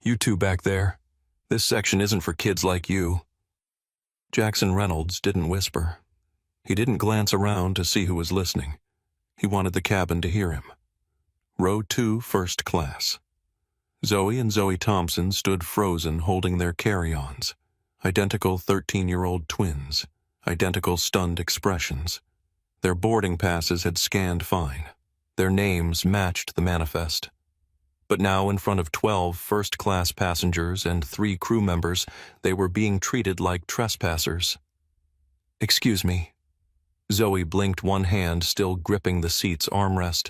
You two back there. This section isn't for kids like you. Jackson Reynolds didn't whisper. He didn't glance around to see who was listening. He wanted the cabin to hear him. Row 2, first class. Zoe and Zoe Thompson stood frozen holding their carry-ons. Identical 13-year-old twins. Identical stunned expressions. Their boarding passes had scanned fine. Their names matched the manifest. But now in front of 12 first-class passengers and 3 crew members, they were being treated like trespassers. "Excuse me." Zoe blinked, one hand still gripping the seat's armrest.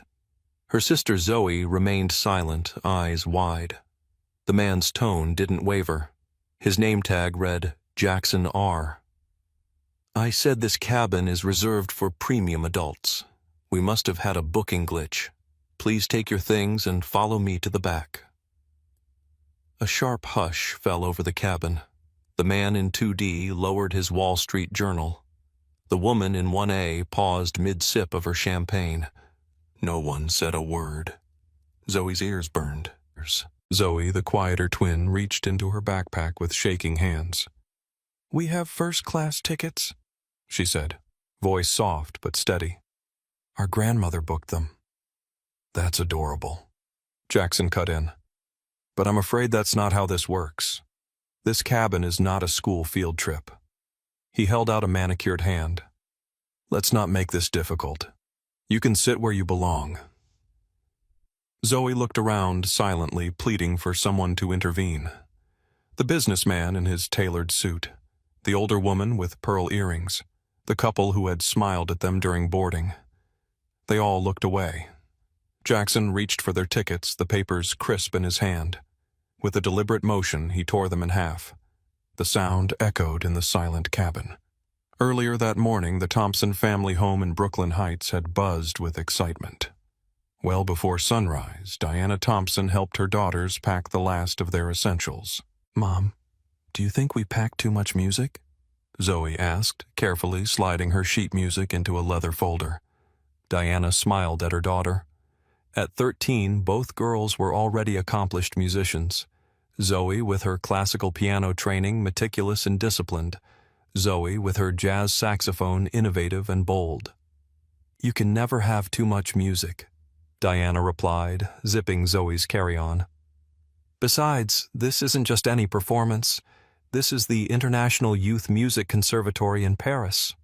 Her sister Zoe remained silent, eyes wide. The man's tone didn't waver. His name tag read, Jackson R. "I said this cabin is reserved for premium adults. We must have had a booking glitch. Please take your things and follow me to the back." A sharp hush fell over the cabin. The man in 2D lowered his Wall Street Journal. The woman in 1A paused mid-sip of her champagne. No one said a word. Zoe's ears burned. Zoe, the quieter twin, reached into her backpack with shaking hands. "We have first-class tickets," she said, voice soft but steady. "Our grandmother booked them." "That's adorable," Jackson cut in. "But I'm afraid that's not how this works. This cabin is not a school field trip." He held out a manicured hand. "Let's not make this difficult. You can sit where you belong." Zoe looked around silently, pleading for someone to intervene. The businessman in his tailored suit, the older woman with pearl earrings, the couple who had smiled at them during boarding. They all looked away. Jackson reached for their tickets, the papers crisp in his hand. With a deliberate motion, he tore them in half. The sound echoed in the silent cabin. Earlier that morning, the Thompson family home in Brooklyn Heights had buzzed with excitement. Well before sunrise, Diana Thompson helped her daughters pack the last of their essentials. "Mom, do you think we packed too much music?" Zoe asked, carefully sliding her sheet music into a leather folder. Diana smiled at her daughter. At 13, both girls were already accomplished musicians. Zoe, with her classical piano training, meticulous and disciplined. Zoe, with her jazz saxophone, innovative and bold. "You can never have too much music," Diana replied, zipping Zoe's carry-on. "Besides, this isn't just any performance. This is the International Youth Music Conservatory in Paris.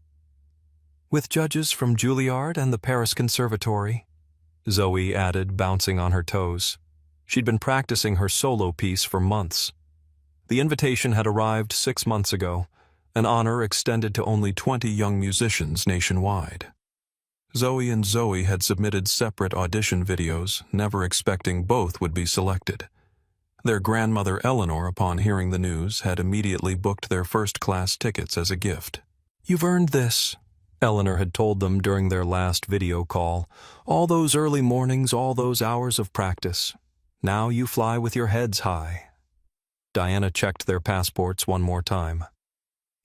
With judges from Juilliard and the Paris Conservatory," Zoe added, bouncing on her toes. She'd been practicing her solo piece for months. The invitation had arrived 6 months ago, an honor extended to only 20 young musicians nationwide. Zoe and Zoe had submitted separate audition videos, never expecting both would be selected. Their grandmother Eleanor, upon hearing the news, had immediately booked their first-class tickets as a gift. "You've earned this," Eleanor had told them during their last video call. "All those early mornings, all those hours of practice. Now you fly with your heads high." Diana checked their passports one more time.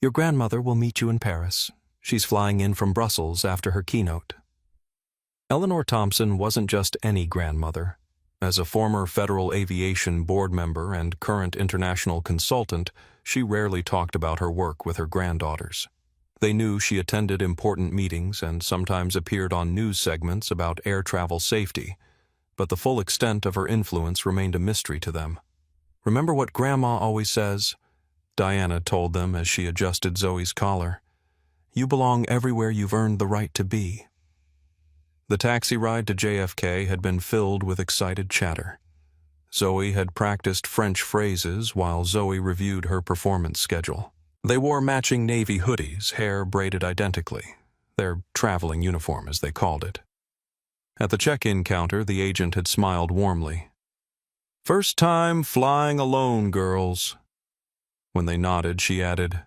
"Your grandmother will meet you in Paris. She's flying in from Brussels after her keynote." Eleanor Thompson wasn't just any grandmother. As a former Federal Aviation Board member and current international consultant, she rarely talked about her work with her granddaughters. They knew she attended important meetings and sometimes appeared on news segments about air travel safety, but the full extent of her influence remained a mystery to them. "Remember what Grandma always says?" Diana told them as she adjusted Zoe's collar. "You belong everywhere you've earned the right to be." The taxi ride to JFK had been filled with excited chatter. Zoe had practiced French phrases while Zoe reviewed her performance schedule. They wore matching navy hoodies, hair braided identically, their traveling uniform as they called it. At the check-in counter, the agent had smiled warmly. "First time flying alone, girls." When they nodded, she added,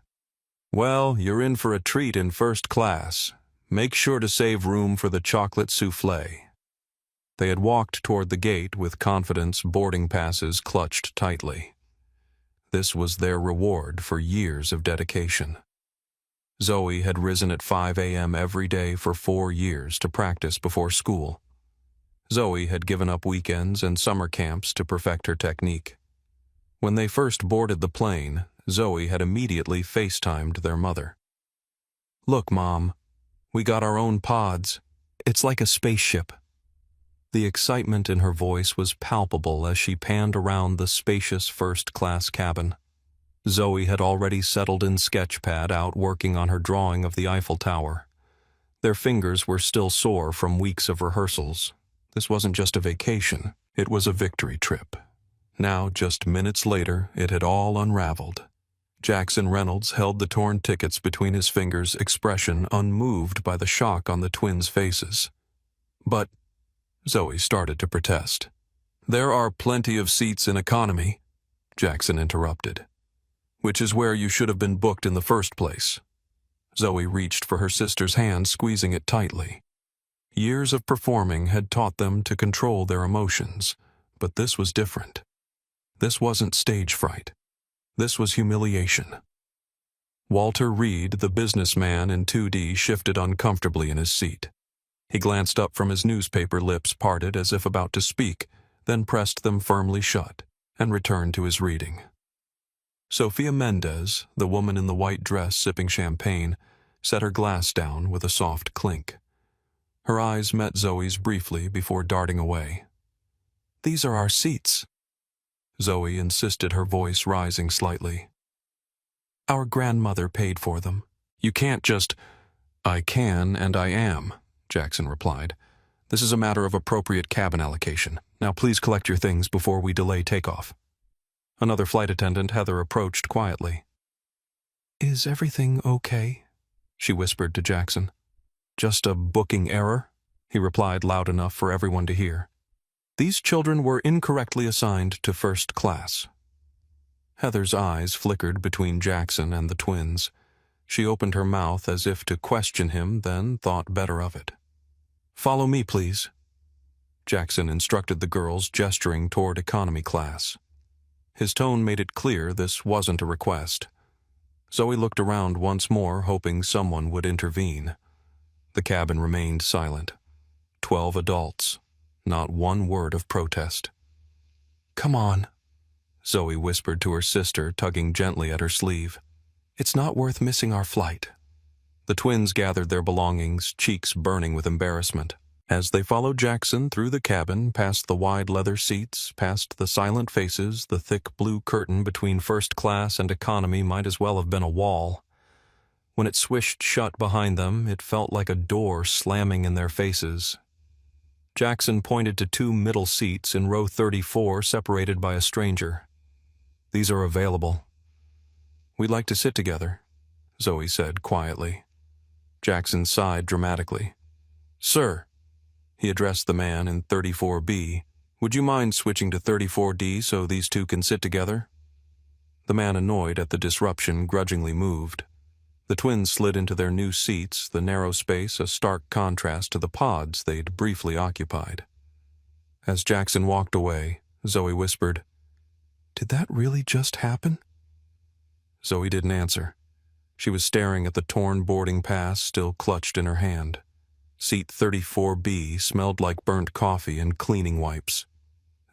"Well, you're in for a treat in first class. Make sure to save room for the chocolate soufflé." They had walked toward the gate with confidence, boarding passes clutched tightly. This was their reward for years of dedication. Zoe had risen at 5 a.m. every day for 4 years to practice before school. Zoe had given up weekends and summer camps to perfect her technique. When they first boarded the plane, Zoe had immediately FaceTimed their mother. "Look, Mom, we got our own pods. It's like a spaceship." The excitement in her voice was palpable as she panned around the spacious first-class cabin. Zoe had already settled in Sketchpad, out working on her drawing of the Eiffel Tower. Their fingers were still sore from weeks of rehearsals. This wasn't just a vacation, it was a victory trip. Now, just minutes later, it had all unraveled. Jackson Reynolds held the torn tickets between his fingers, expression unmoved by the shock on the twins' faces. "But," Zoe started to protest. "There are plenty of seats in economy," Jackson interrupted. "Which is where you should have been booked in the first place." Zoe reached for her sister's hand, squeezing it tightly. Years of performing had taught them to control their emotions, but this was different. This wasn't stage fright. This was humiliation. Walter Reed, the businessman in 2D, shifted uncomfortably in his seat. He glanced up from his newspaper, lips parted as if about to speak, then pressed them firmly shut, and returned to his reading. Sophia Mendez, the woman in the white dress sipping champagne, set her glass down with a soft clink. Her eyes met Zoe's briefly before darting away. "These are our seats," Zoe insisted, her voice rising slightly. "Our grandmother paid for them. You can't just—" "I can and I am," Jackson replied. "This is a matter of appropriate cabin allocation. Now please collect your things before we delay takeoff." Another flight attendant, Heather, approached quietly. "Is everything okay?" she whispered to Jackson. "Just a booking error," he replied loud enough for everyone to hear. "These children were incorrectly assigned to first class." Heather's eyes flickered between Jackson and the twins. She opened her mouth as if to question him, then thought better of it. "Follow me, please," Jackson instructed the girls, gesturing toward economy class. His tone made it clear this wasn't a request. Zoe looked around once more, hoping someone would intervene. The cabin remained silent. 12 adults. Not one word of protest. "Come on," Zoe whispered to her sister, tugging gently at her sleeve. "It's not worth missing our flight." The twins gathered their belongings, cheeks burning with embarrassment. As they followed Jackson through the cabin, past the wide leather seats, past the silent faces, the thick blue curtain between first class and economy might as well have been a wall. When it swished shut behind them, it felt like a door slamming in their faces. Jackson pointed to 2 middle seats in row 34, separated by a stranger. "These are available." "We'd like to sit together," Zoe said quietly. Jackson sighed dramatically. "Sir," he addressed the man in 34B, "would you mind switching to 34D so these two can sit together?" The man, annoyed at the disruption, grudgingly moved. The twins slid into their new seats, the narrow space a stark contrast to the pods they'd briefly occupied. As Jackson walked away, Zoe whispered, "Did that really just happen?" Zoe didn't answer. She was staring at the torn boarding pass still clutched in her hand. Seat 34B smelled like burnt coffee and cleaning wipes.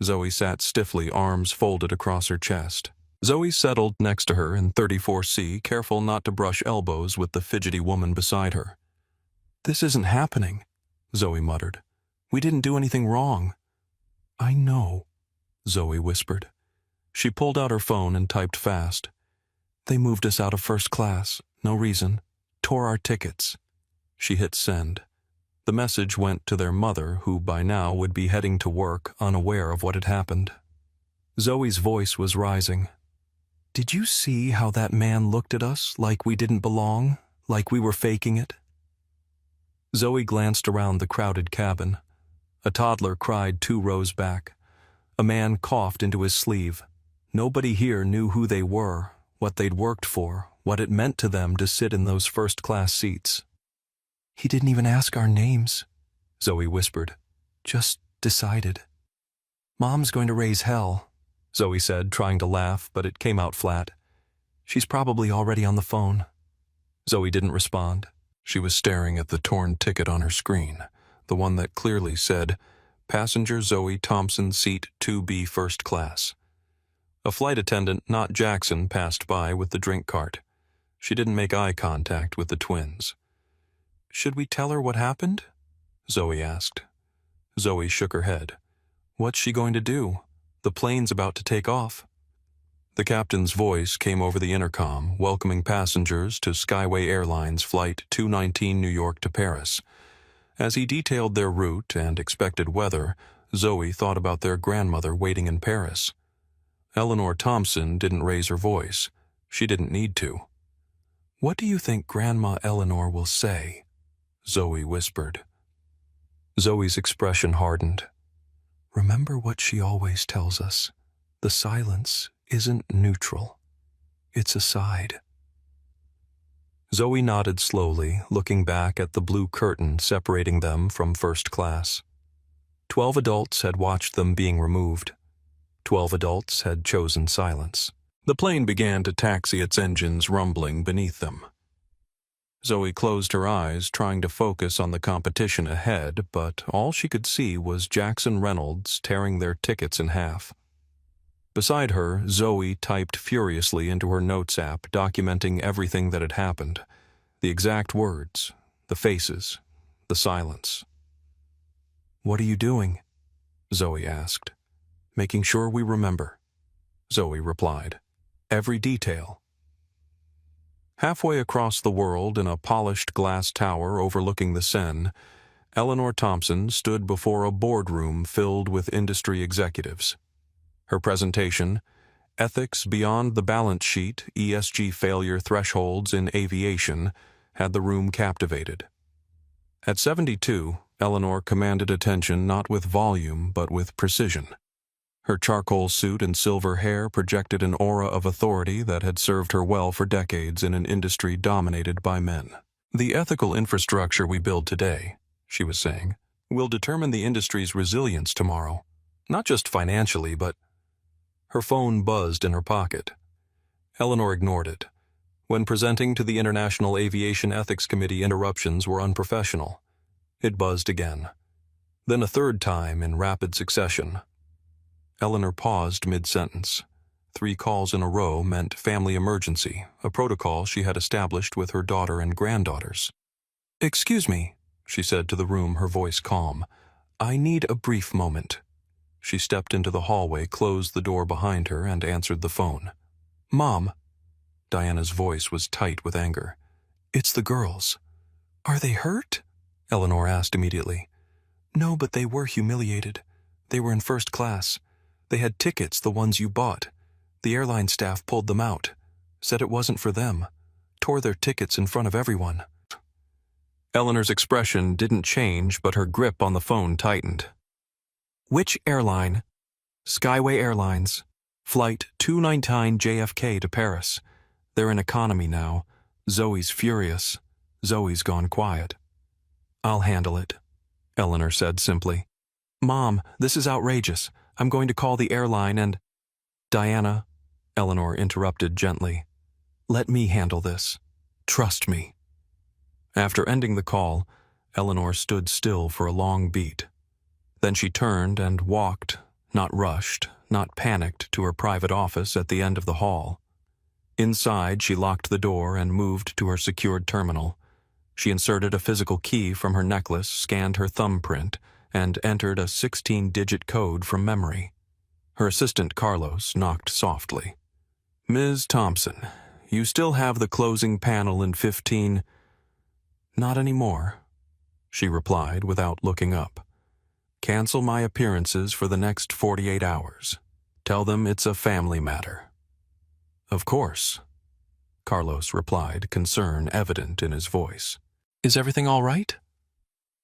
Zoe sat stiffly, arms folded across her chest. Zoe settled next to her in 34C, careful not to brush elbows with the fidgety woman beside her. "This isn't happening," Zoe muttered. "We didn't do anything wrong." "I know," Zoe whispered. She pulled out her phone and typed fast. "They moved us out of first class. No reason. Tore our tickets." She hit send. The message went to their mother, who by now would be heading to work, unaware of what had happened. Zoe's voice was rising. "Did you see how that man looked at us, like we didn't belong, like we were faking it?" Zoe glanced around the crowded cabin. A toddler cried 2 rows back. A man coughed into his sleeve. Nobody here knew who they were, what they'd worked for, what it meant to them to sit in those first-class seats. "He didn't even ask our names," Zoe whispered. "Just decided." "Mom's going to raise hell," Zoe said, trying to laugh, but it came out flat. "She's probably already on the phone." Zoe didn't respond. She was staring at the torn ticket on her screen, the one that clearly said, "Passenger Zoe Thompson, seat 2B first class." A flight attendant, not Jackson, passed by with the drink cart. She didn't make eye contact with the twins. "Should we tell her what happened?" Zoe asked. Zoe shook her head. "What's she going to do? The plane's about to take off." The captain's voice came over the intercom, welcoming passengers to Skyway Airlines Flight 219 New York to Paris. As he detailed their route and expected weather, Zoe thought about their grandmother waiting in Paris. Eleanor Thompson didn't raise her voice. She didn't need to. "What do you think Grandma Eleanor will say?" Zoe whispered. Zoe's expression hardened. "Remember what she always tells us. The silence isn't neutral. It's a side." Zoe nodded slowly, looking back at the blue curtain separating them from first class. 12 adults had watched them being removed. 12 adults had chosen silence. The plane began to taxi, its engines rumbling beneath them. Zoe closed her eyes, trying to focus on the competition ahead, but all she could see was Jackson Reynolds tearing their tickets in half. Beside her, Zoe typed furiously into her notes app, documenting everything that had happened. The exact words, the faces, the silence. "What are you doing?" Zoe asked. "Making sure we remember," Zoe replied. "Every detail." Halfway across the world in a polished glass tower overlooking the Seine, Eleanor Thompson stood before a boardroom filled with industry executives. Her presentation, Ethics Beyond the Balance Sheet, ESG Failure Thresholds in Aviation, had the room captivated. At 72, Eleanor commanded attention not with volume but with precision. Her charcoal suit and silver hair projected an aura of authority that had served her well for decades in an industry dominated by men. "The ethical infrastructure we build today," she was saying, "will determine the industry's resilience tomorrow. Not just financially, but—" Her phone buzzed in her pocket. Eleanor ignored it. When presenting to the International Aviation Ethics Committee, interruptions were unprofessional. It buzzed again. Then a third time in rapid succession. Eleanor paused mid-sentence. 3 calls in a row meant family emergency, a protocol she had established with her daughter and granddaughters. "Excuse me," she said to the room, her voice calm. "I need a brief moment." She stepped into the hallway, closed the door behind her, and answered the phone. "Mom." Diana's voice was tight with anger. "It's the girls." "Are they hurt?" Eleanor asked immediately. "No, but they were humiliated. They were in first class. They had tickets, the ones you bought. The airline staff pulled them out. Said it wasn't for them. Tore their tickets in front of everyone." Eleanor's expression didn't change, but her grip on the phone tightened. "Which airline?" "Skyway Airlines. Flight 219 JFK to Paris. They're in economy now. Zoe's furious. Zoe's gone quiet." "I'll handle it," Eleanor said simply. "Mom, this is outrageous. I'm going to call the airline and—" "Diana," Eleanor interrupted gently. "Let me handle this. Trust me." After ending the call, Eleanor stood still for a long beat. Then she turned and walked, not rushed, not panicked, to her private office at the end of the hall. Inside, she locked the door and moved to her secured terminal. She inserted a physical key from her necklace, scanned her thumbprint, and entered a 16-digit code from memory. Her assistant, Carlos, knocked softly. "Ms. Thompson, you still have the closing panel in 15—" "Not anymore," she replied without looking up. "Cancel my appearances for the next 48 hours. Tell them it's a family matter." "Of course," Carlos replied, concern evident in his voice. "Is everything all right?"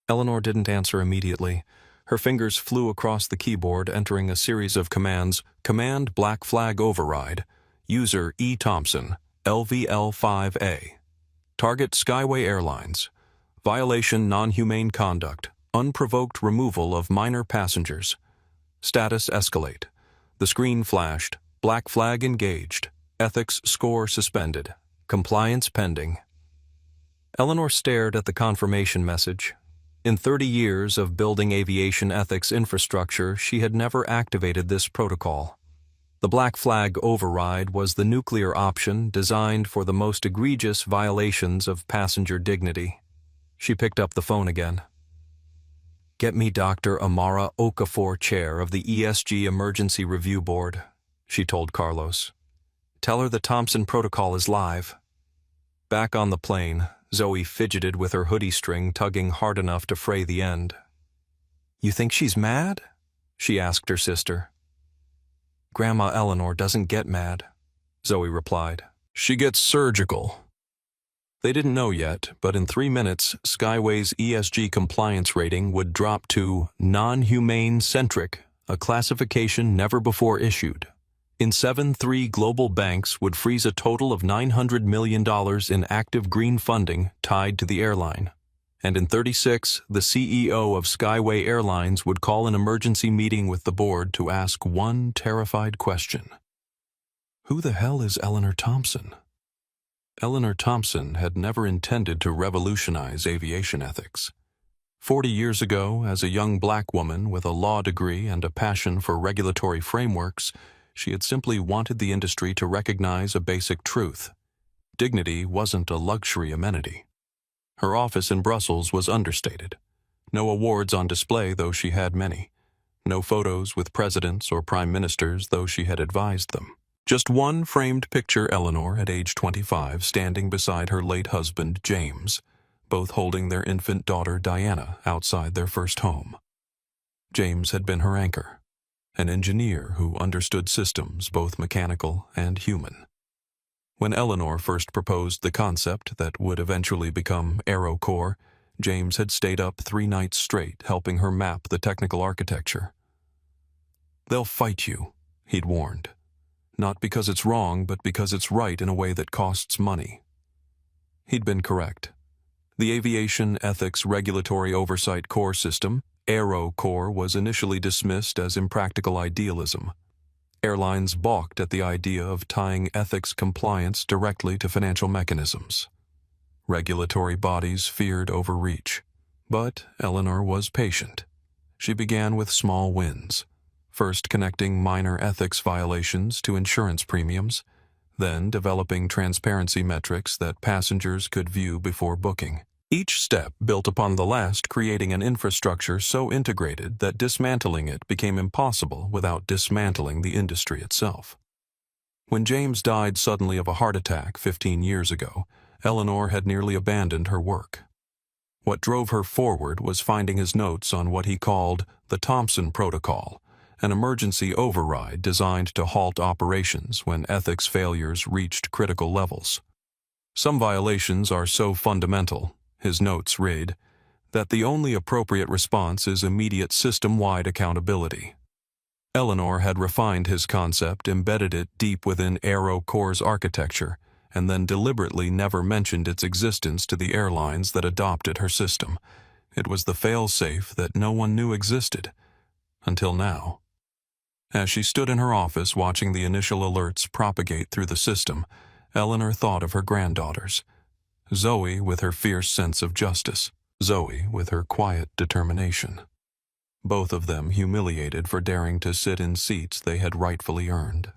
Eleanor didn't answer immediately. Her fingers flew across the keyboard, entering a series of commands. Command Black Flag Override. User E. Thompson, LVL-5A. Target Skyway Airlines. Violation non-humane conduct. Unprovoked removal of minor passengers. Status escalate. The screen flashed. Black flag engaged. Ethics score suspended. Compliance pending. Eleanor stared at the confirmation message. In 30 years of building aviation ethics infrastructure, she had never activated this protocol. The black flag override was the nuclear option designed for the most egregious violations of passenger dignity. She picked up the phone again. "Get me Dr. Amara Okafor, chair of the ESG Emergency Review Board," she told Carlos. "Tell her the Thompson Protocol is live." Back on the plane, Zoe fidgeted with her hoodie string tugging hard enough to fray the end. "You think she's mad?" she asked her sister. "Grandma Eleanor doesn't get mad," Zoe replied. "She gets surgical." They didn't know yet, but in 3 minutes, Skyway's ESG compliance rating would drop to non-humane-centric, a classification never before issued. In 7, 3 global banks would freeze a total of $900 million in active green funding tied to the airline. And in 36, the CEO of Skyway Airlines would call an emergency meeting with the board to ask one terrified question. Who the hell is Eleanor Thompson? Eleanor Thompson had never intended to revolutionize aviation ethics. 40 years ago, as a young black woman with a law degree and a passion for regulatory frameworks, she had simply wanted the industry to recognize a basic truth. Dignity wasn't a luxury amenity. Her office in Brussels was understated. No awards on display, though she had many. No photos with presidents or prime ministers, though she had advised them. Just one framed picture Eleanor at age 25 standing beside her late husband, James, both holding their infant daughter, Diana, outside their first home. James had been her anchor, an engineer who understood systems, both mechanical and human. When Eleanor first proposed the concept that would eventually become AeroCore, James had stayed up 3 nights straight helping her map the technical architecture. "They'll fight you," he'd warned. "Not because it's wrong, but because it's right in a way that costs money." He'd been correct. The Aviation Ethics Regulatory Oversight Core System, AeroCore, was initially dismissed as impractical idealism. Airlines balked at the idea of tying ethics compliance directly to financial mechanisms. Regulatory bodies feared overreach. But Eleanor was patient. She began with small wins, first connecting minor ethics violations to insurance premiums, then developing transparency metrics that passengers could view before booking. Each step built upon the last, creating an infrastructure so integrated that dismantling it became impossible without dismantling the industry itself. When James died suddenly of a heart attack 15 years ago, Eleanor had nearly abandoned her work. What drove her forward was finding his notes on what he called the Thompson Protocol, an emergency override designed to halt operations when ethics failures reached critical levels. Some violations are so fundamental, his notes read, that the only appropriate response is immediate system-wide accountability. Eleanor had refined his concept, embedded it deep within AeroCore's architecture, and then deliberately never mentioned its existence to the airlines that adopted her system. It was the fail-safe that no one knew existed, until now. As she stood in her office watching the initial alerts propagate through the system, Eleanor thought of her granddaughters. Zoe with her fierce sense of justice, Zoe with her quiet determination. Both of them humiliated for daring to sit in seats they had rightfully earned.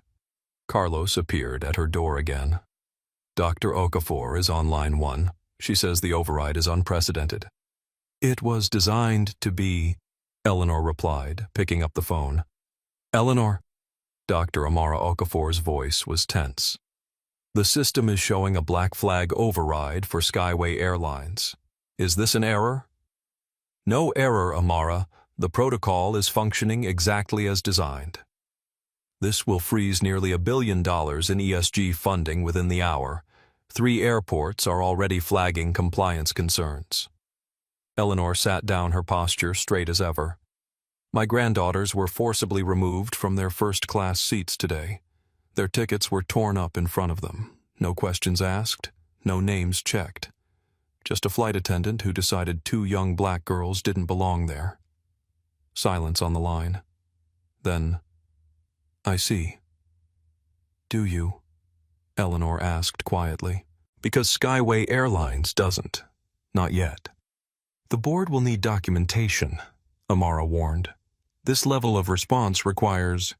Carlos appeared at her door again. "Dr. Okafor is on line 1. She says the override is unprecedented." "It was designed to be," Eleanor replied, picking up the phone. "Eleanor." Dr. Amara Okafor's voice was tense. "The system is showing a black flag override for Skyway Airlines. Is this an error?" "No error, Amara. The protocol is functioning exactly as designed." "This will freeze nearly $1 billion in ESG funding within the hour. 3 airports are already flagging compliance concerns." Eleanor sat down, her posture straight as ever. "My granddaughters were forcibly removed from their first-class seats today. Their tickets were torn up in front of them. No questions asked, no names checked. Just a flight attendant who decided 2 young black girls didn't belong there." Silence on the line. Then, "I see." "Do you?" Eleanor asked quietly. "Because Skyway Airlines doesn't. Not yet." "The board will need documentation," Amara warned. "This level of response requires..."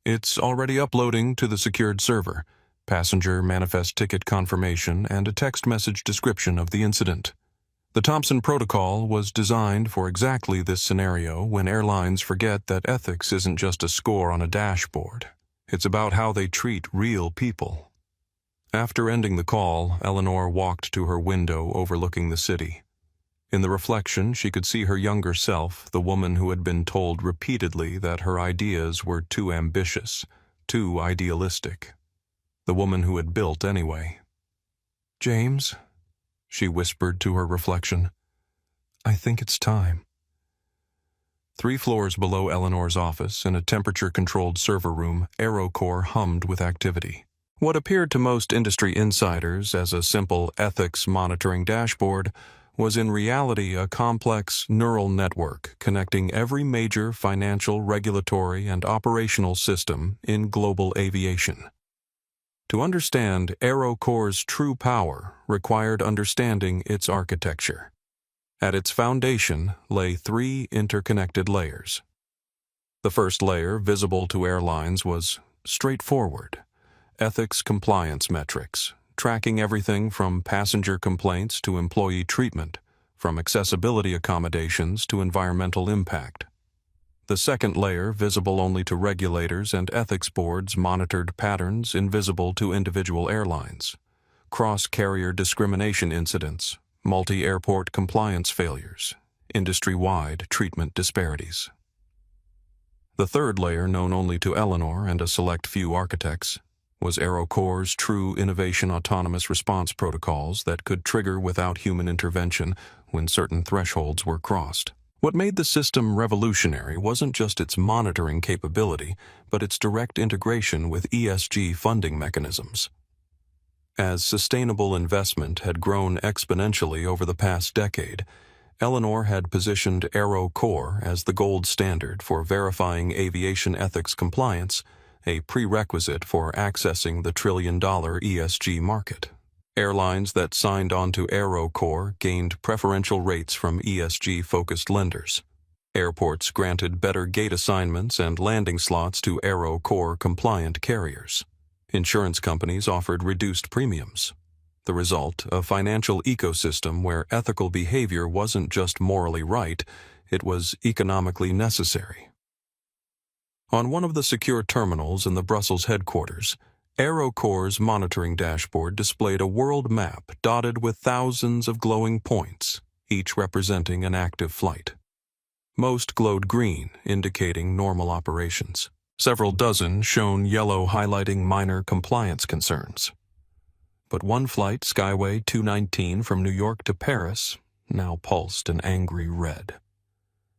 It's already uploading to the secured server. Passenger manifest ticket confirmation and a text message description of the incident. The Thompson Protocol was designed for exactly this scenario when airlines forget that ethics isn't just a score on a dashboard. It's about how they treat real people. After ending the call, Eleanor walked to her window overlooking the city. In the reflection, she could see her younger self, the woman who had been told repeatedly that her ideas were too ambitious, too idealistic. The woman who had built anyway. "James," she whispered to her reflection, "I think it's time." 3 floors below Eleanor's office, in a temperature-controlled server room, AeroCore hummed with activity. What appeared to most industry insiders as a simple ethics monitoring dashboard was in reality a complex neural network connecting every major financial, regulatory, and operational system in global aviation. To understand AeroCore's true power required understanding its architecture. At its foundation lay 3 interconnected layers. The first layer, visible to airlines, was straightforward: ethics compliance metrics, tracking everything from passenger complaints to employee treatment, from accessibility accommodations to environmental impact. The second layer, visible only to regulators and ethics boards, monitored patterns invisible to individual airlines: cross-carrier discrimination incidents, multi-airport compliance failures, industry-wide treatment disparities. The third layer, known only to Eleanor and a select few architects, was AeroCore's true innovation autonomous response protocols that could trigger without human intervention when certain thresholds were crossed. What made the system revolutionary wasn't just its monitoring capability, but its direct integration with ESG funding mechanisms. As sustainable investment had grown exponentially over the past decade, Eleanor had positioned AeroCore as the gold standard for verifying aviation ethics compliance, a prerequisite for accessing the trillion-dollar ESG market. Airlines that signed on to AeroCore gained preferential rates from ESG-focused lenders. Airports granted better gate assignments and landing slots to AeroCore-compliant carriers. Insurance companies offered reduced premiums. The result, a financial ecosystem where ethical behavior wasn't just morally right, it was economically necessary. On one of the secure terminals in the Brussels headquarters, AeroCore's monitoring dashboard displayed a world map dotted with thousands of glowing points, each representing an active flight. Most glowed green, indicating normal operations. Several dozen shone yellow, highlighting minor compliance concerns. But one flight, Skyway 219 from New York to Paris, now pulsed an angry red.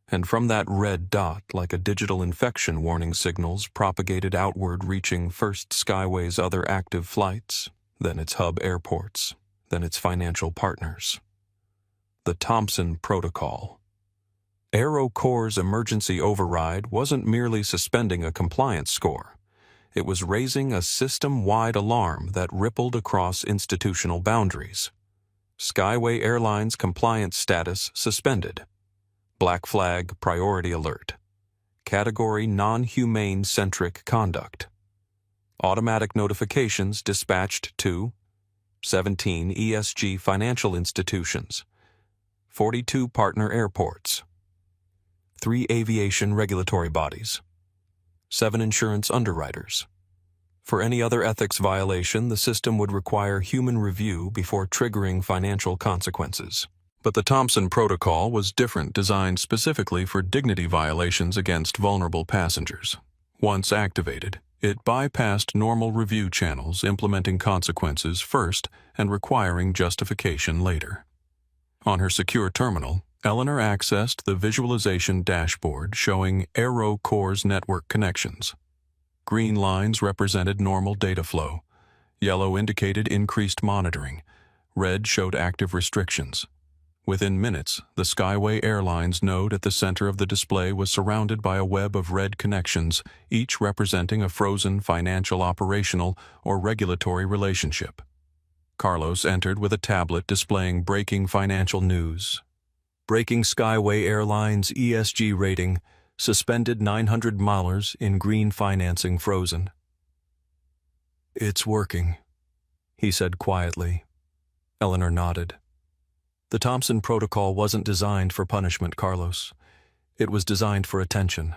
And from that red dot, like a digital infection warning signals propagated outward, reaching first Skyway's other active flights, then its hub airports, then its financial partners. The Thompson Protocol. AeroCore's emergency override wasn't merely suspending a compliance score. It was raising a system-wide alarm that rippled across institutional boundaries. Skyway Airlines compliance status suspended. Black flag priority alert. Category non-humane-centric conduct. Automatic notifications dispatched to 17 ESG financial institutions, 42 partner airports, 3 aviation regulatory bodies, 7 insurance underwriters. For any other ethics violation, the system would require human review before triggering financial consequences. But the Thompson Protocol was different, designed specifically for dignity violations against vulnerable passengers. Once activated, it bypassed normal review channels, implementing consequences first and requiring justification later. On her secure terminal, Eleanor accessed the visualization dashboard showing AeroCore's network connections. Green lines represented normal data flow. Yellow indicated increased monitoring. Red showed active restrictions. Within minutes, the Skyway Airlines node at the center of the display was surrounded by a web of red connections, each representing a frozen financial, operational, or regulatory relationship. Carlos entered with a tablet displaying breaking financial news. Breaking Skyway Airlines ESG rating, suspended 900 milers in green financing frozen. "It's working," he said quietly. Eleanor nodded. The Thompson Protocol wasn't designed for punishment, Carlos. It was designed for attention.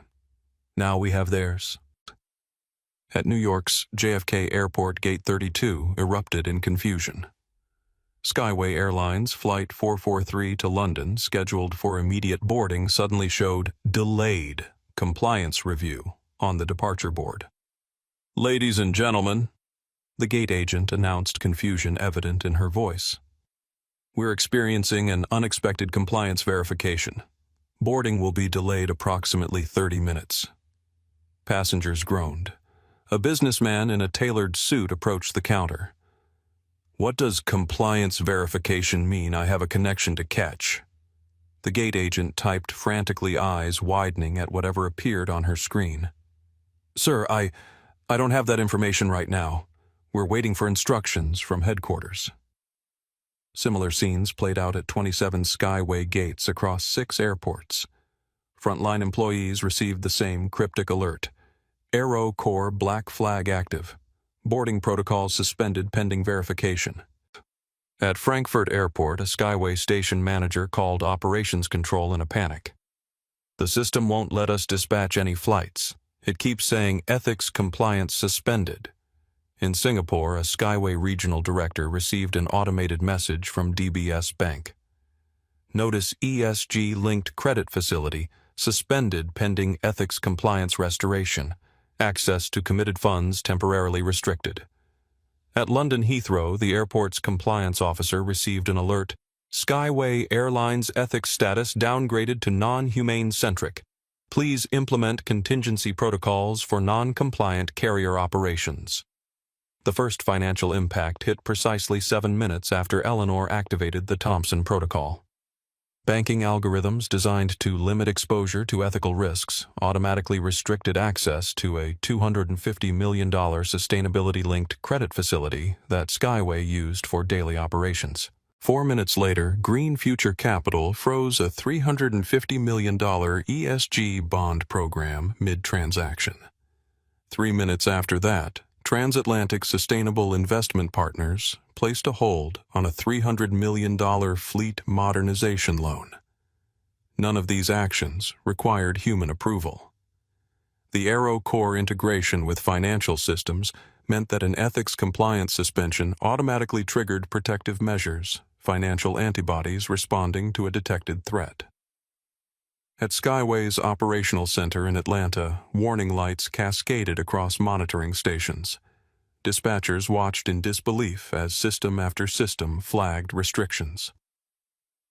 Now we have theirs. At New York's JFK Airport Gate 32 erupted in confusion. Skyway Airlines Flight 443 to London, scheduled for immediate boarding, suddenly showed delayed compliance review on the departure board. "Ladies and gentlemen," the gate agent announced, confusion evident in her voice, "we're experiencing an unexpected compliance verification. Boarding will be delayed approximately 30 minutes. Passengers groaned. A businessman in a tailored suit approached the counter. "What does compliance verification mean? I have a connection to catch." The gate agent typed frantically, eyes widening at whatever appeared on her screen. "Sir, I don't have that information right now. We're waiting for instructions from headquarters." Similar scenes played out at 27 Skyway gates across 6 airports. Frontline employees received the same cryptic alert. Aero Corps black flag active. Boarding protocols suspended pending verification. At Frankfurt Airport, a Skyway station manager called operations control in a panic. "The system won't let us dispatch any flights. It keeps saying ethics compliance suspended." In Singapore, a Skyway regional director received an automated message from DBS Bank. "Notice ESG-linked credit facility suspended pending ethics compliance restoration. Access to committed funds temporarily restricted." At London Heathrow, the airport's compliance officer received an alert. "Skyway Airlines ethics status downgraded to non-humane-centric. Please implement contingency protocols for non-compliant carrier operations." The first financial impact hit precisely 7 minutes after Eleanor activated the Thompson Protocol. Banking algorithms designed to limit exposure to ethical risks automatically restricted access to a $250 million sustainability-linked credit facility that Skyway used for daily operations. 4 minutes later, Green Future Capital froze a $350 million ESG bond program mid-transaction. 3 minutes after that, Transatlantic Sustainable Investment Partners placed a hold on a $300 million fleet modernization loan. None of these actions required human approval. The Aero Corps integration with financial systems meant that an ethics compliance suspension automatically triggered protective measures, financial antibodies responding to a detected threat. At Skyway's operational center in Atlanta, warning lights cascaded across monitoring stations. Dispatchers watched in disbelief as system after system flagged restrictions.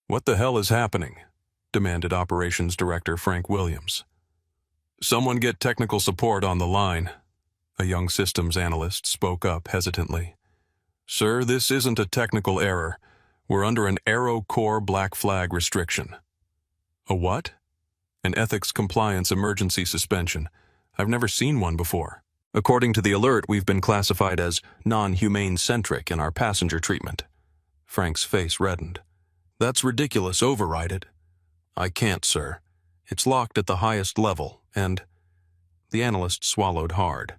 "What the hell is happening?" demanded Operations Director Frank Williams. "Someone get technical support on the line," a young systems analyst spoke up hesitantly. "Sir, this isn't a technical error. We're under an Aero Corps black flag restriction." "A what?" "An ethics compliance emergency suspension. I've never seen one before. According to the alert, we've been classified as non-humane-centric in our passenger treatment." Frank's face reddened. "That's ridiculous. Override it." "I can't, sir. It's locked at the highest level, and—" The analyst swallowed hard.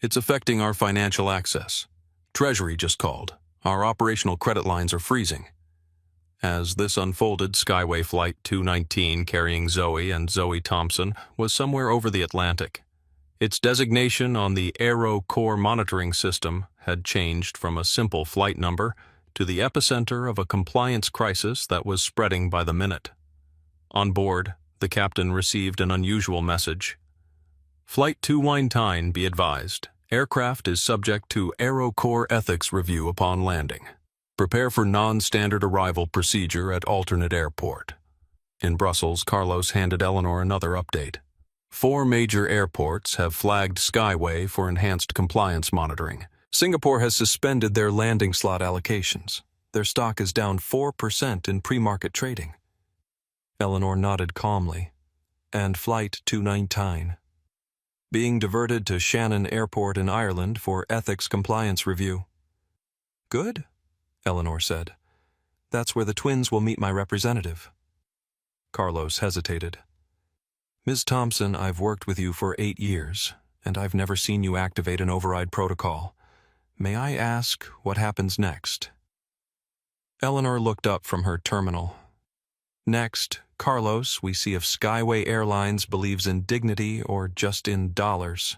"It's affecting our financial access. Treasury just called. Our operational credit lines are freezing." As this unfolded, Skyway Flight 219 carrying Zoe and Zoe Thompson was somewhere over the Atlantic. Its designation on the Aero Corps monitoring system had changed from a simple flight number to the epicenter of a compliance crisis that was spreading by the minute. On board, the captain received an unusual message. "Flight 219, be advised. Aircraft is subject to Aero Corps ethics review upon landing. Prepare for non-standard arrival procedure at alternate airport." In Brussels, Carlos handed Eleanor another update. 4 major airports have flagged Skyway for enhanced compliance monitoring. Singapore has suspended their landing slot allocations. Their stock is down 4% in pre-market trading. Eleanor nodded calmly. "And Flight 219. Being diverted to Shannon Airport in Ireland for ethics compliance review." "Good," Eleanor said. "That's where the twins will meet my representative." Carlos hesitated. Ms. Thompson, I've worked with you for 8 years, and I've never seen you activate an override protocol. May I ask what happens next? Eleanor looked up from her terminal. Next, Carlos, we see if Skyway Airlines believes in dignity or just in dollars.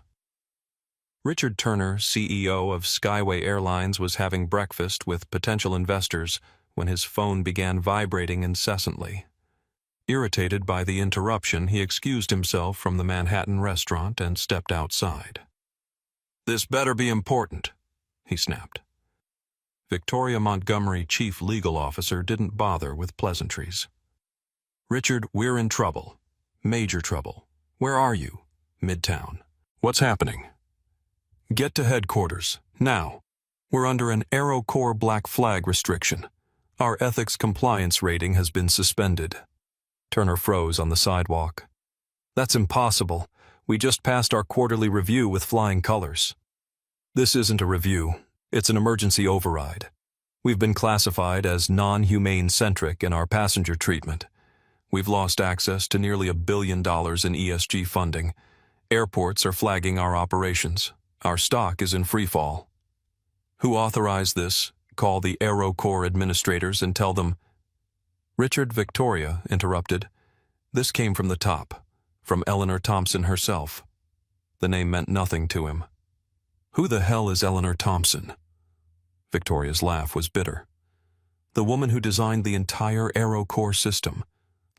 Richard Turner, CEO of Skyway Airlines, was having breakfast with potential investors when his phone began vibrating incessantly. Irritated by the interruption, he excused himself from the Manhattan restaurant and stepped outside. "This better be important," he snapped. Victoria Montgomery, chief legal officer, didn't bother with pleasantries. "Richard, we're in trouble. Major trouble. Where are you?" "Midtown." "What's happening?" "Get to headquarters, now. We're under an AeroCore black flag restriction. Our ethics compliance rating has been suspended." Turner froze on the sidewalk. "That's impossible. We just passed our quarterly review with flying colors." "This isn't a review. It's an emergency override. We've been classified as non-humane-centric in our passenger treatment. We've lost access to nearly $1 billion in ESG funding. Airports are flagging our operations. Our stock is in free fall." "Who authorized this? Call the AeroCore administrators and tell them—" Richard, Victoria interrupted. "This came from the top, from Eleanor Thompson herself." The name meant nothing to him. "Who the hell is Eleanor Thompson?" Victoria's laugh was bitter. "The woman who designed the entire AeroCore system,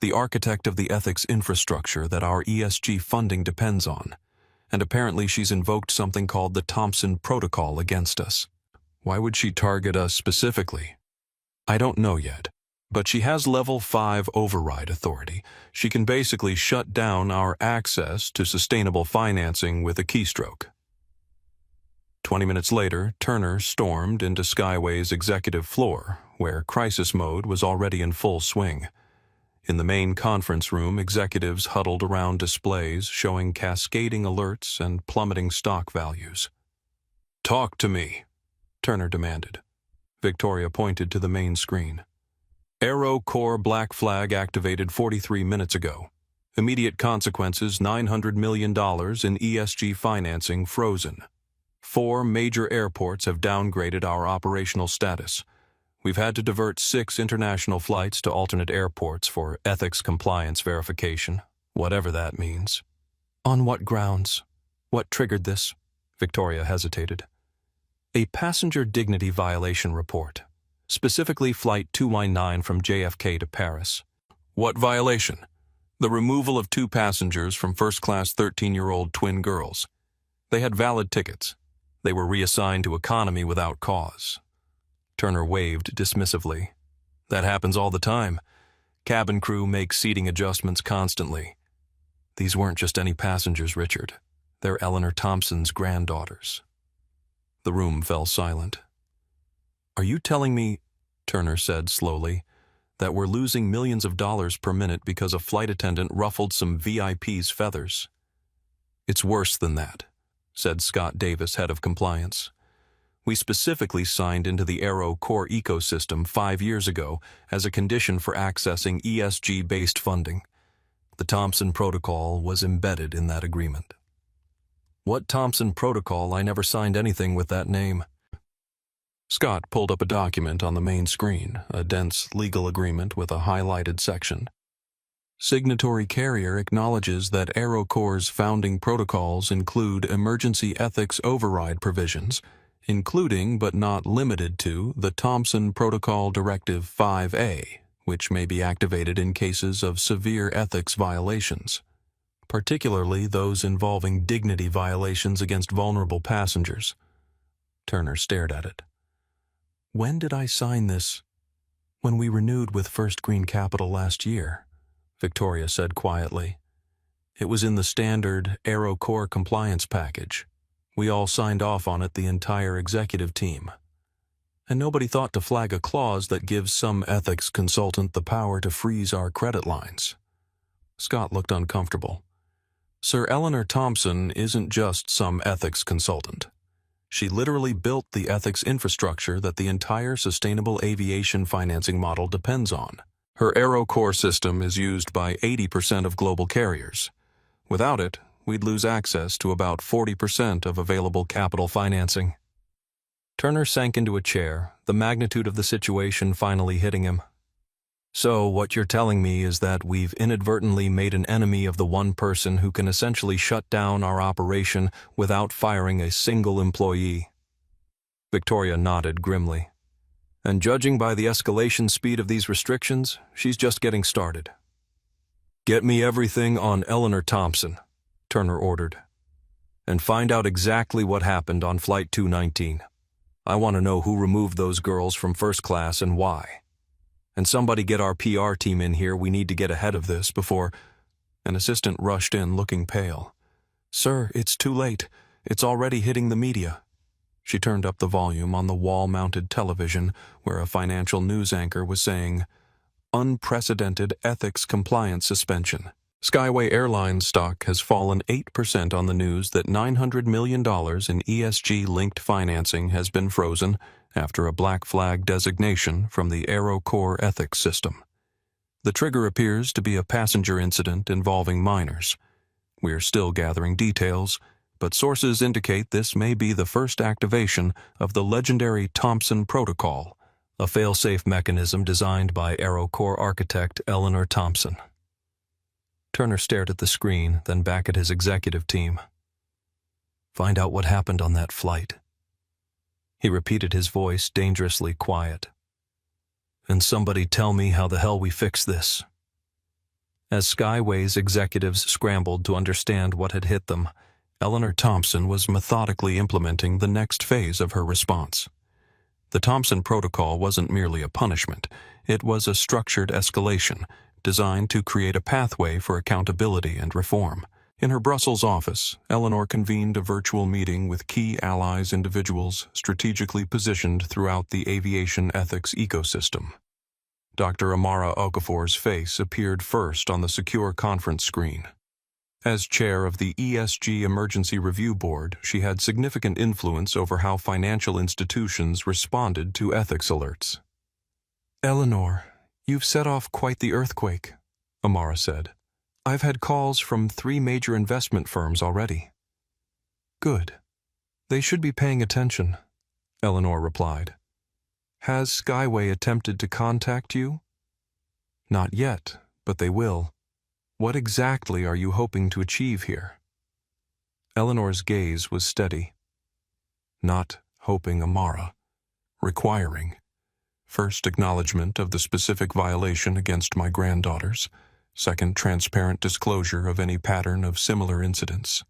the architect of the ethics infrastructure that our ESG funding depends on. And apparently she's invoked something called the Thompson Protocol against us." "Why would she target us specifically?" "I don't know yet. But she has level 5 override authority. She can basically shut down our access to sustainable financing with a keystroke." 20 minutes later, Turner stormed into Skyway's executive floor, where crisis mode was already in full swing. In the main conference room, executives huddled around displays showing cascading alerts and plummeting stock values. "Talk to me," Turner demanded. Victoria pointed to the main screen. "AeroCore black flag activated 43 minutes ago. Immediate consequences: $900 million in ESG financing frozen. 4 major airports have downgraded our operational status. We've had to divert 6 international flights to alternate airports for ethics compliance verification, whatever that means." "On what grounds? What triggered this?" Victoria hesitated. "A passenger dignity violation report. Specifically Flight 219 from JFK to Paris." "What violation?" "The removal of 2 passengers from first-class 13-year-old twin girls. They had valid tickets. They were reassigned to economy without cause." Turner waved dismissively. "That happens all the time. Cabin crew make seating adjustments constantly." "These weren't just any passengers, Richard. They're Eleanor Thompson's granddaughters." The room fell silent. "Are you telling me," Turner said slowly, "that we're losing millions of dollars per minute because a flight attendant ruffled some VIP's feathers?" "It's worse than that," said Scott Davis, head of compliance. "We specifically signed into the AeroCore ecosystem 5 years ago as a condition for accessing ESG-based funding. The Thompson Protocol was embedded in that agreement." "What Thompson Protocol? I never signed anything with that name." Scott pulled up a document on the main screen, a dense legal agreement with a highlighted section. "Signatory carrier acknowledges that AeroCore's founding protocols include emergency ethics override provisions, including but not limited to the Thompson Protocol Directive 5A, which may be activated in cases of severe ethics violations, particularly those involving dignity violations against vulnerable passengers." Turner stared at it. "When did I sign this?" "When we renewed with First Green Capital last year," Victoria said quietly. "It was in the standard AeroCore compliance package. We all signed off on it, the entire executive team. And nobody thought to flag a clause that gives some ethics consultant the power to freeze our credit lines." Scott looked uncomfortable. "Sir Eleanor Thompson isn't just some ethics consultant. She literally built the ethics infrastructure that the entire sustainable aviation financing model depends on. Her AeroCore system is used by 80% of global carriers. Without it, we'd lose access to about 40% of available capital financing. Turner sank into a chair, the magnitude of the situation finally hitting him. So, what you're telling me is that we've inadvertently made an enemy of the one person who can essentially shut down our operation without firing a single employee. Victoria nodded grimly. And judging by the escalation speed of these restrictions, she's just getting started. Get me everything on Eleanor Thompson, Turner ordered. And find out exactly what happened on Flight 219. I want to know who removed those girls from first class and why. And somebody get our PR team in here. We need to get ahead of this before... An assistant rushed in, looking pale. Sir, it's too late. It's already hitting the media. She turned up the volume on the wall-mounted television where a financial news anchor was saying, Unprecedented ethics compliance suspension. Skyway Airlines stock has fallen 8% on the news that $900 million in ESG-linked financing has been frozen after a black flag designation from the AeroCore ethics system. The trigger appears to be a passenger incident involving minors. We are still gathering details, but sources indicate this may be the first activation of the legendary Thompson Protocol, a fail-safe mechanism designed by AeroCore architect Eleanor Thompson. Turner stared at the screen, then back at his executive team. Find out what happened on that flight. He repeated, his voice dangerously quiet. And somebody tell me how the hell we fix this. As Skyway's executives scrambled to understand what had hit them, Eleanor Thompson was methodically implementing the next phase of her response. The Thompson Protocol wasn't merely a punishment, it was a structured escalation designed to create a pathway for accountability and reform. In her Brussels office, Eleanor convened a virtual meeting with key allies individuals strategically positioned throughout the aviation ethics ecosystem. Dr. Amara Okafor's face appeared first on the secure conference screen. As chair of the ESG Emergency Review Board, she had significant influence over how financial institutions responded to ethics alerts. Eleanor, you've set off quite the earthquake, Amara said. I've had calls from 3 major investment firms already. Good. They should be paying attention, Eleanor replied. Has Skyway attempted to contact you? Not yet, but they will. What exactly are you hoping to achieve here? Eleanor's gaze was steady. Not hoping, Amara. Requiring. First, acknowledgement of the specific violation against my granddaughters. Second, transparent disclosure of any pattern of similar incidents.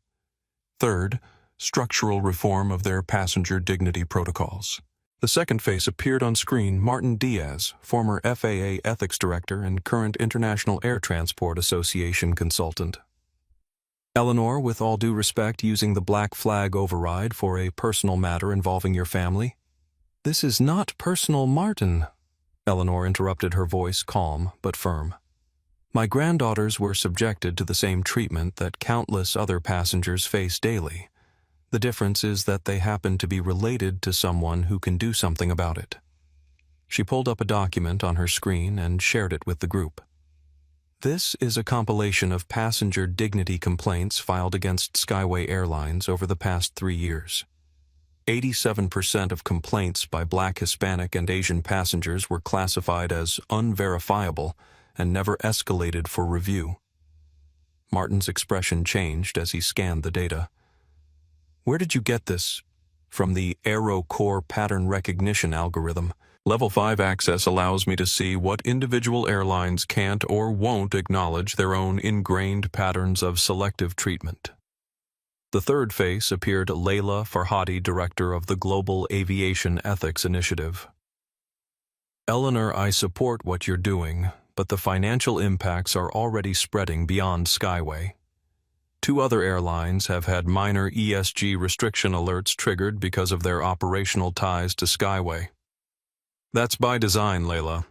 Third, structural reform of their passenger dignity protocols. The second face appeared on screen. Martin Diaz, former FAA ethics director and current International Air Transport Association consultant. Eleanor, with all due respect, using the black flag override for a personal matter involving your family. This is not personal, Martin, Eleanor interrupted, her voice calm but firm. My granddaughters were subjected to the same treatment that countless other passengers face daily. The difference is that they happen to be related to someone who can do something about it. She pulled up a document on her screen and shared it with the group. This is a compilation of passenger dignity complaints filed against Skyway Airlines over the past 3 years. 87% of complaints by Black, Hispanic, and Asian passengers were classified as unverifiable and never escalated for review. Martin's expression changed as he scanned the data. Where did you get this? From the AeroCore pattern recognition algorithm. Level 5 access allows me to see what individual airlines can't or won't acknowledge their own ingrained patterns of selective treatment. The third face appeared Layla Farhadi, director of the Global Aviation Ethics Initiative. Eleanor, I support what you're doing, but the financial impacts are already spreading beyond Skyway. 2 other airlines have had minor ESG restriction alerts triggered because of their operational ties to Skyway. That's by design, Layla.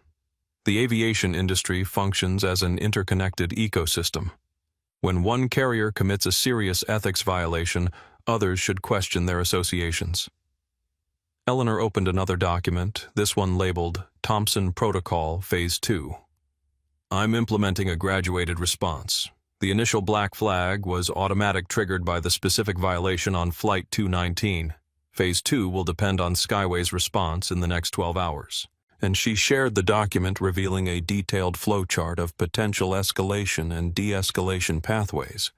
The aviation industry functions as an interconnected ecosystem. When one carrier commits a serious ethics violation, others should question their associations. Eleanor opened another document, this one labeled Thompson Protocol Phase 2. I'm implementing a graduated response. The initial black flag was automatic triggered by the specific violation on Flight 219. Phase 2 will depend on Skyway's response in the next 12 hours. And she shared the document revealing a detailed flowchart of potential escalation and de-escalation pathways.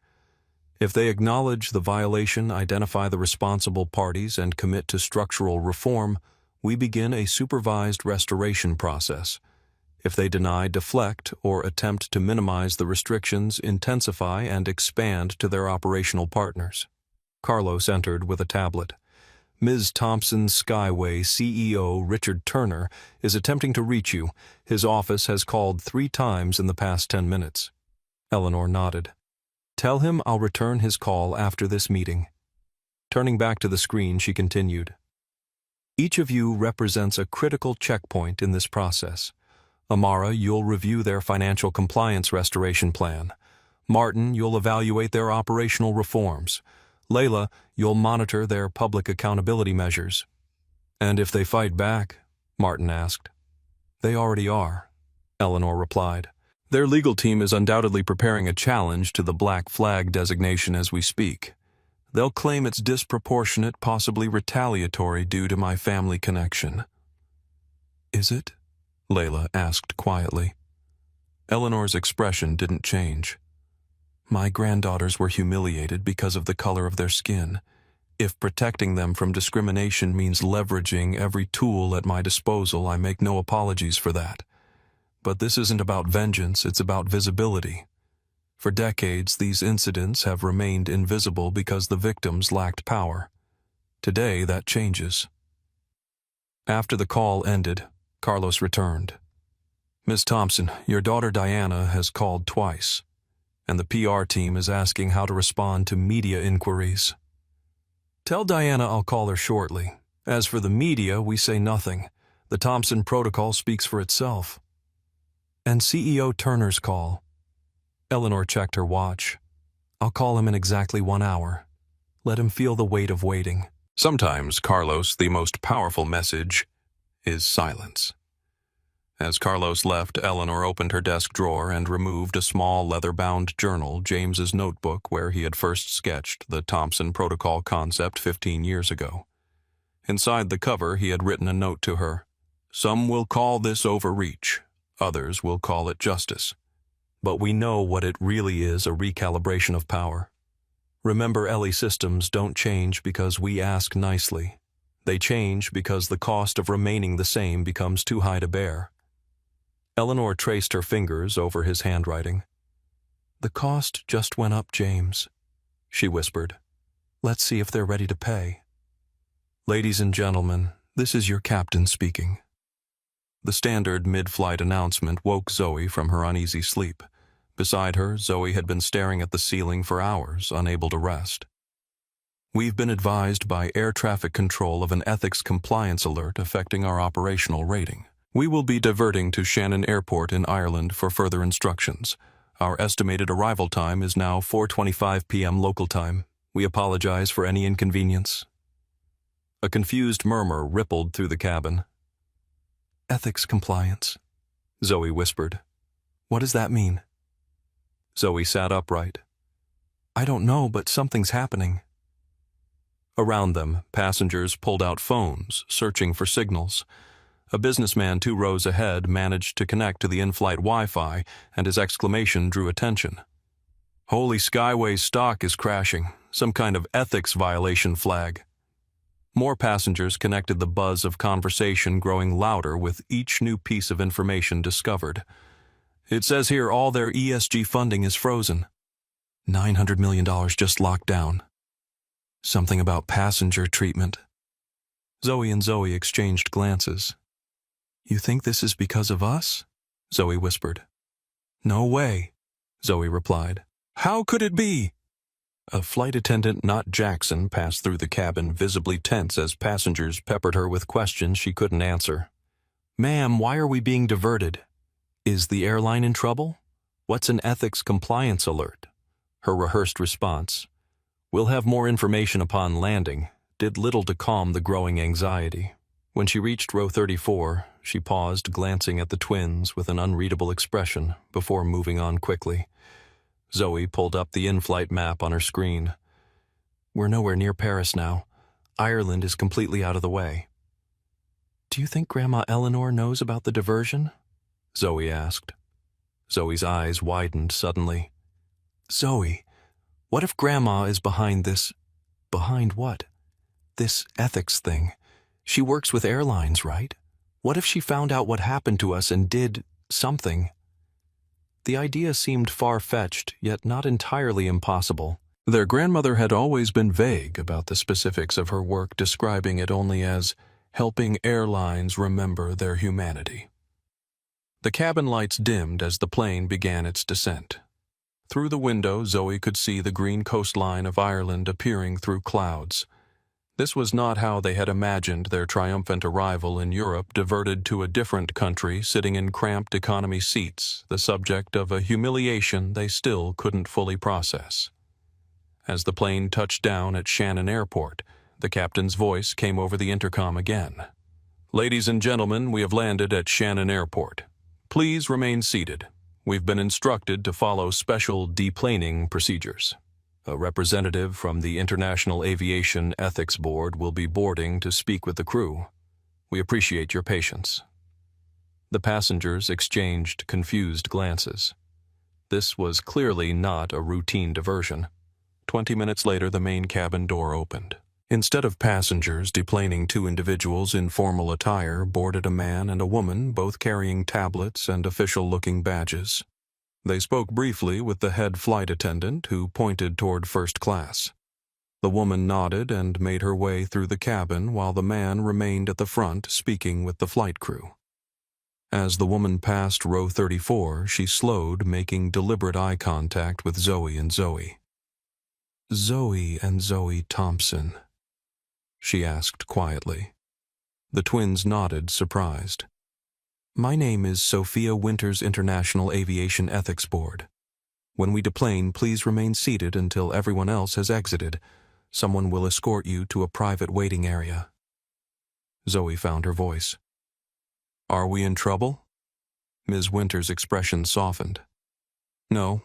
If they acknowledge the violation, identify the responsible parties, and commit to structural reform, we begin a supervised restoration process. If they deny, deflect, or attempt to minimize the restrictions, intensify and expand to their operational partners. Carlos entered with a tablet. Ms. Thompson Skyway CEO Richard Turner is attempting to reach you. His office has called 3 times in the past 10 minutes. Eleanor nodded. Tell him I'll return his call after this meeting. Turning back to the screen, she continued. Each of you represents a critical checkpoint in this process. Amara, you'll review their financial compliance restoration plan. Martin, you'll evaluate their operational reforms. Layla, you'll monitor their public accountability measures. And if they fight back? Martin asked. They already are, Eleanor replied. Their legal team is undoubtedly preparing a challenge to the Black Flag designation as we speak. They'll claim it's disproportionate, possibly retaliatory due to my family connection. Is it? Layla asked quietly. Eleanor's expression didn't change. My granddaughters were humiliated because of the color of their skin. If protecting them from discrimination means leveraging every tool at my disposal, I make no apologies for that. But this isn't about vengeance, it's about visibility. For decades, these incidents have remained invisible because the victims lacked power. Today, that changes. After the call ended, Carlos returned. Ms. Thompson, your daughter Diana has called twice, and the PR team is asking how to respond to media inquiries. Tell Diana I'll call her shortly. As for the media, we say nothing. The Thompson protocol speaks for itself. And CEO Turner's call. Eleanor checked her watch. I'll call him in exactly 1 hour. Let him feel the weight of waiting. Sometimes, Carlos, the most powerful message is silence. As Carlos left, Eleanor opened her desk drawer and removed a small leather-bound journal, James's notebook, where he had first sketched the Thompson Protocol concept 15 years ago. Inside the cover, he had written a note to her. Some will call this overreach. Others will call it justice. But we know what it really is, a recalibration of power. Remember, Ellie, systems don't change because we ask nicely. They change because the cost of remaining the same becomes too high to bear. Eleanor traced her fingers over his handwriting. The cost just went up, James, she whispered. Let's see if they're ready to pay. Ladies and gentlemen, this is your captain speaking. The standard mid-flight announcement woke Zoe from her uneasy sleep. Beside her, Zoe had been staring at the ceiling for hours, unable to rest. We've been advised by air traffic control of an ethics compliance alert affecting our operational rating. We will be diverting to Shannon Airport in Ireland for further instructions. Our estimated arrival time is now 4:25 p.m. local time. We apologize for any inconvenience. A confused murmur rippled through the cabin. Ethics compliance, Zoe whispered. What does that mean? Zoe sat upright. I don't know, but something's happening. Around them, passengers pulled out phones, searching for signals. A businessman 2 rows ahead managed to connect to the in-flight Wi-Fi, and his exclamation drew attention. Holy Skyway stock is crashing. Some kind of ethics violation flag. More passengers connected, the buzz of conversation growing louder with each new piece of information discovered. It says here all their ESG funding is frozen. $900 million just locked down. Something about passenger treatment. Zoe and Zoe exchanged glances. You think this is because of us? Zoe whispered. No way, Zoe replied. How could it be? A flight attendant, not Jackson, passed through the cabin, visibly tense as passengers peppered her with questions she couldn't answer. Ma'am, why are we being diverted? Is the airline in trouble? What's an ethics compliance alert? Her rehearsed response. We'll have more information upon landing, did little to calm the growing anxiety. When she reached row 34, she paused, glancing at the twins with an unreadable expression before moving on quickly. Zoe pulled up the in-flight map on her screen. We're nowhere near Paris now. Ireland is completely out of the way. Do you think Grandma Eleanor knows about the diversion? Zoe asked. Zoe's eyes widened suddenly. Zoe, what if Grandma is behind this? Behind what? This ethics thing. She works with airlines, right? What if she found out what happened to us and did something? The idea seemed far-fetched, yet not entirely impossible. Their grandmother had always been vague about the specifics of her work, describing it only as helping airlines remember their humanity. The cabin lights dimmed as the plane began its descent. Through the window, Zoe could see the green coastline of Ireland appearing through clouds. This was not how they had imagined their triumphant arrival in Europe, diverted to a different country, sitting in cramped economy seats, the subject of a humiliation they still couldn't fully process. As the plane touched down at Shannon Airport, the captain's voice came over the intercom again. Ladies and gentlemen, we have landed at Shannon Airport. Please remain seated. We've been instructed to follow special deplaning procedures. A representative from the International Aviation Ethics Board will be boarding to speak with the crew. We appreciate your patience. The passengers exchanged confused glances. This was clearly not a routine diversion. 20 minutes later, the main cabin door opened. Instead of passengers deplaning, two individuals in formal attire boarded a man and a woman, both carrying tablets and official-looking badges. They spoke briefly with the head flight attendant, who pointed toward first class. The woman nodded and made her way through the cabin, while the man remained at the front speaking with the flight crew. As the woman passed row 34, she slowed, making deliberate eye contact with Zoe and Zoe. Zoe and Zoe Thompson, she asked quietly. The twins nodded, surprised. My name is Sophia Winters, International Aviation Ethics Board. When we deplane, please remain seated until everyone else has exited. Someone will escort you to a private waiting area. Zoe found her voice. Are we in trouble? Ms. Winters' expression softened. No,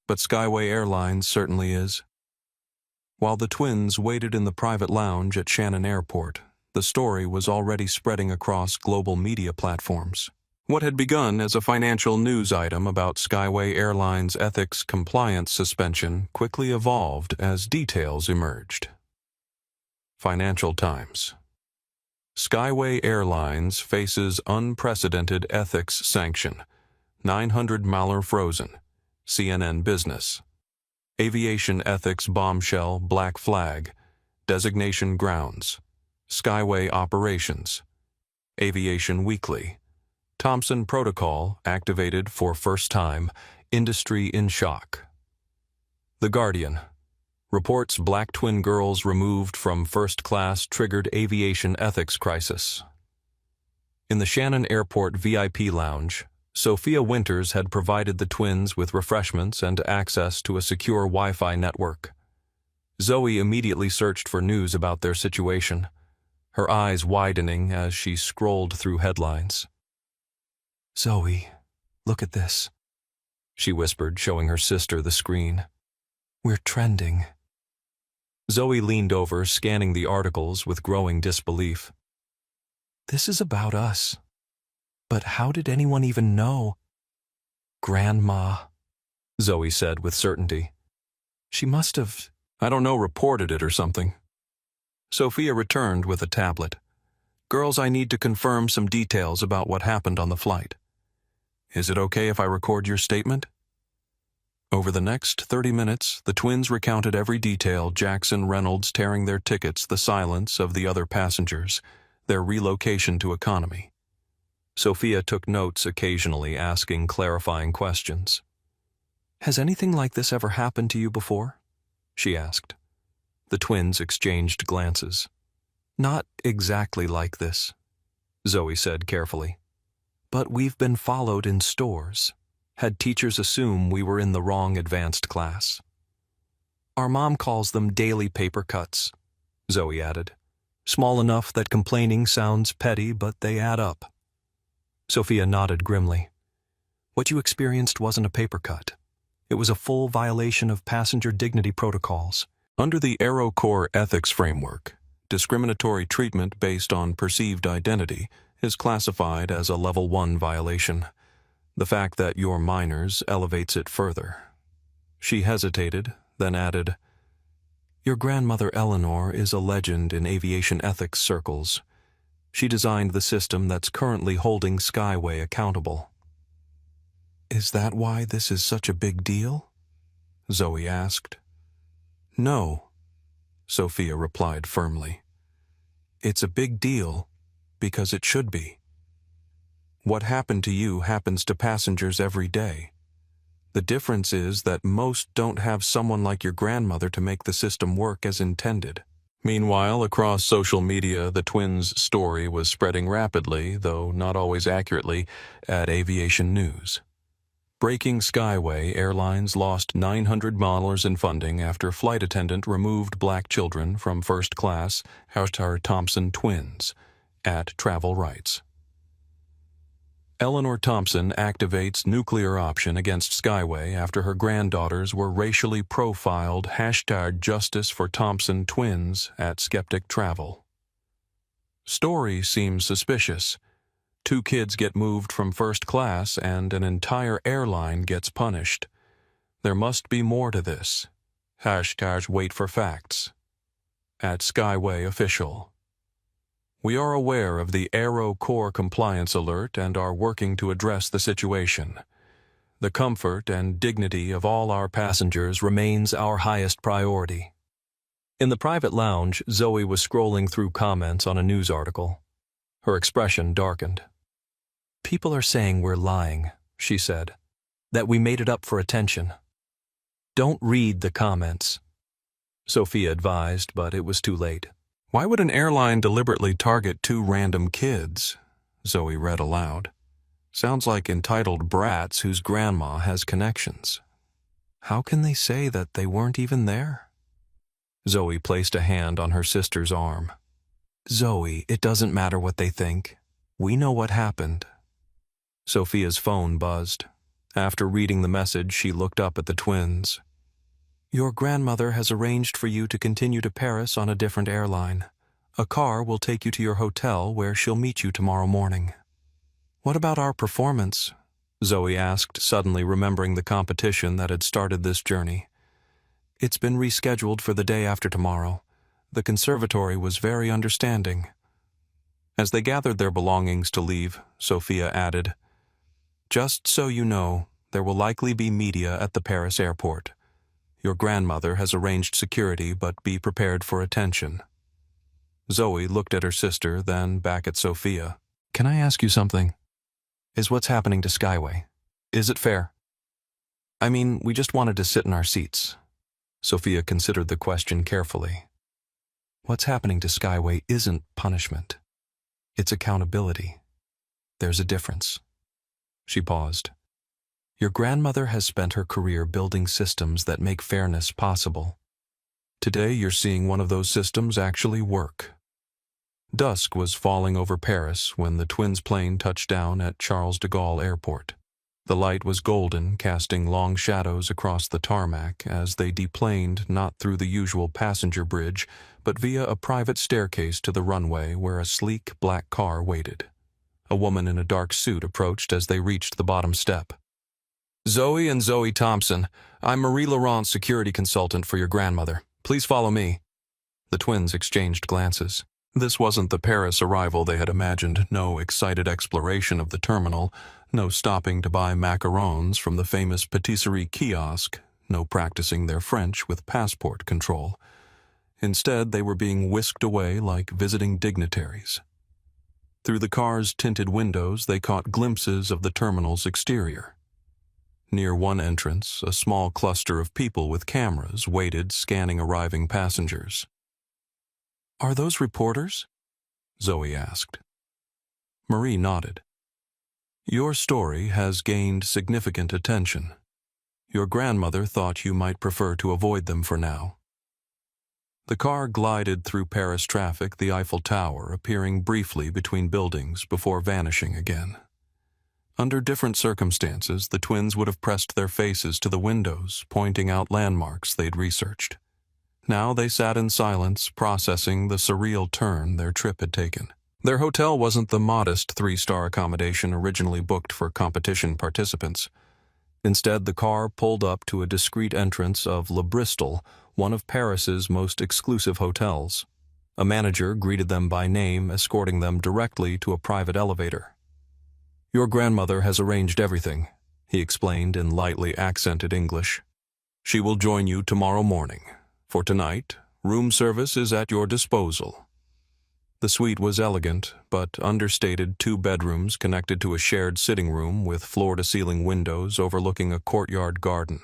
but Skyway Airlines certainly is. While the twins waited in the private lounge at Shannon Airport, the story was already spreading across global media platforms. What had begun as a financial news item about Skyway Airlines' ethics compliance suspension quickly evolved as details emerged. Financial Times. Skyway Airlines faces unprecedented ethics sanction. 900 Maller frozen. CNN Business. Aviation ethics bombshell black flag. Designation grounds. Skyway operations. Aviation Weekly. Thompson Protocol activated for first time. Industry in shock. The Guardian. Reports black twin girls removed from first class triggered aviation ethics crisis. In the Shannon Airport VIP lounge, Sophia Winters had provided the twins with refreshments and access to a secure Wi-Fi network. Zoe immediately searched for news about their situation, her eyes widening as she scrolled through headlines. Zoe, look at this, she whispered, showing her sister the screen. We're trending. Zoe leaned over, scanning the articles with growing disbelief. This is about us. But how did anyone even know? Grandma, Zoe said with certainty. She must have, I don't know, reported it or something. Sophia returned with a tablet. Girls, I need to confirm some details about what happened on the flight. Is it okay if I record your statement? Over the next 30 minutes, the twins recounted every detail, Jackson Reynolds tearing their tickets, the silence of the other passengers, their relocation to economy. Sophia took notes, occasionally asking clarifying questions. Has anything like this ever happened to you before? She asked. The twins exchanged glances. Not exactly like this, Zoe said carefully. But we've been followed in stores. Had teachers assume we were in the wrong advanced class. Our mom calls them daily paper cuts, Zoe added. Small enough that complaining sounds petty, but they add up. Sophia nodded grimly. What you experienced wasn't a paper cut. It was a full violation of passenger dignity protocols. Under the AeroCorps ethics framework, discriminatory treatment based on perceived identity is classified as a Level 1 violation. The fact that you're minors elevates it further. She hesitated, then added, "Your grandmother Eleanor is a legend in aviation ethics circles. She designed the system that's currently holding Skyway accountable." "Is that why this is such a big deal?" Zoe asked. "No," Sophia replied firmly. "It's a big deal because it should be. What happened to you happens to passengers every day. The difference is that most don't have someone like your grandmother to make the system work as intended." Meanwhile, across social media, the twins' story was spreading rapidly, though not always accurately, at Aviation News. Breaking Skyway, airlines lost $900 in funding after flight attendant removed black children from first class, Thompson twins, at travel rights. Eleanor Thompson activates nuclear option against Skyway after her granddaughters were racially profiled #Justice for Thompson twins at Skeptic Travel. Story seems suspicious. 2 kids get moved from first class and an entire airline gets punished. There must be more to this. #wait for facts. At Skyway Official. We are aware of the AeroCorps compliance alert and are working to address the situation. The comfort and dignity of all our passengers remains our highest priority. In the private lounge, Zoe was scrolling through comments on a news article. Her expression darkened. "People are saying we're lying," she said, "that we made it up for attention. Don't read the comments," Sophia advised, but it was too late. "Why would an airline deliberately target 2 random kids?" Zoe read aloud. "Sounds like entitled brats whose grandma has connections. How can they say that they weren't even there?" Zoe placed a hand on her sister's arm. "Zoe, it doesn't matter what they think. We know what happened." Sophia's phone buzzed. After reading the message, she looked up at the twins. "Your grandmother has arranged for you to continue to Paris on a different airline. A car will take you to your hotel where she'll meet you tomorrow morning." "What about our performance?" Zoe asked, suddenly remembering the competition that had started this journey. "It's been rescheduled for the day after tomorrow. The conservatory was very understanding." As they gathered their belongings to leave, Sophia added, "Just so you know, there will likely be media at the Paris airport. Your grandmother has arranged security, but be prepared for attention." Zoe looked at her sister, then back at Sophia. "Can I ask you something? Is what's happening to Skyway? Is it fair? I mean, we just wanted to sit in our seats." Sophia considered the question carefully. "What's happening to Skyway isn't punishment. It's accountability. There's a difference." She paused. "Your grandmother has spent her career building systems that make fairness possible. Today you're seeing one of those systems actually work." Dusk was falling over Paris when the twins' plane touched down at Charles de Gaulle Airport. The light was golden, casting long shadows across the tarmac as they deplaned not through the usual passenger bridge, but via a private staircase to the runway where a sleek black car waited. A woman in a dark suit approached as they reached the bottom step. "Zoe and Zoe Thompson, I'm Marie Laurent, security consultant for your grandmother. Please follow me." The twins exchanged glances. This wasn't the Paris arrival they had imagined, no excited exploration of the terminal, no stopping to buy macarons from the famous patisserie kiosk, no practicing their French with passport control. Instead, they were being whisked away like visiting dignitaries. Through the car's tinted windows, they caught glimpses of the terminal's exterior. Near one entrance, a small cluster of people with cameras waited, scanning arriving passengers. "Are those reporters?" Zoe asked. Marie nodded. "Your story has gained significant attention. Your grandmother thought you might prefer to avoid them for now." The car glided through Paris traffic, the Eiffel Tower appearing briefly between buildings before vanishing again. Under different circumstances, the twins would have pressed their faces to the windows, pointing out landmarks they'd researched. Now they sat in silence, processing the surreal turn their trip had taken. Their hotel wasn't the modest 3-star accommodation originally booked for competition participants. Instead, the car pulled up to a discreet entrance of Le Bristol, one of Paris's most exclusive hotels. A manager greeted them by name, escorting them directly to a private elevator. "Your grandmother has arranged everything," he explained in lightly accented English. "She will join you tomorrow morning. For tonight, room service is at your disposal." The suite was elegant, but understated 2 bedrooms connected to a shared sitting room with floor-to-ceiling windows overlooking a courtyard garden.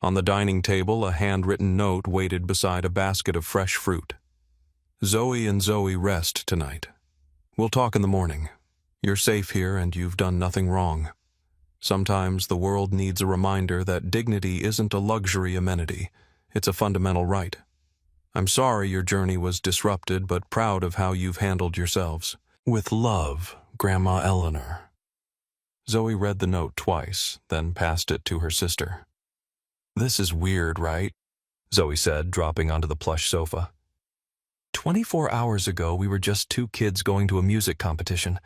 On the dining table, a handwritten note waited beside a basket of fresh fruit. "Zoe and Zoe rest tonight. We'll talk in the morning. You're safe here and you've done nothing wrong. Sometimes the world needs a reminder that dignity isn't a luxury amenity, it's a fundamental right. I'm sorry your journey was disrupted, but proud of how you've handled yourselves. With love, Grandma Eleanor." Zoe read the note twice, then passed it to her sister. "This is weird, right?" Zoe said, dropping onto the plush sofa. 24 hours ago, we were just 2 kids going to a music competition.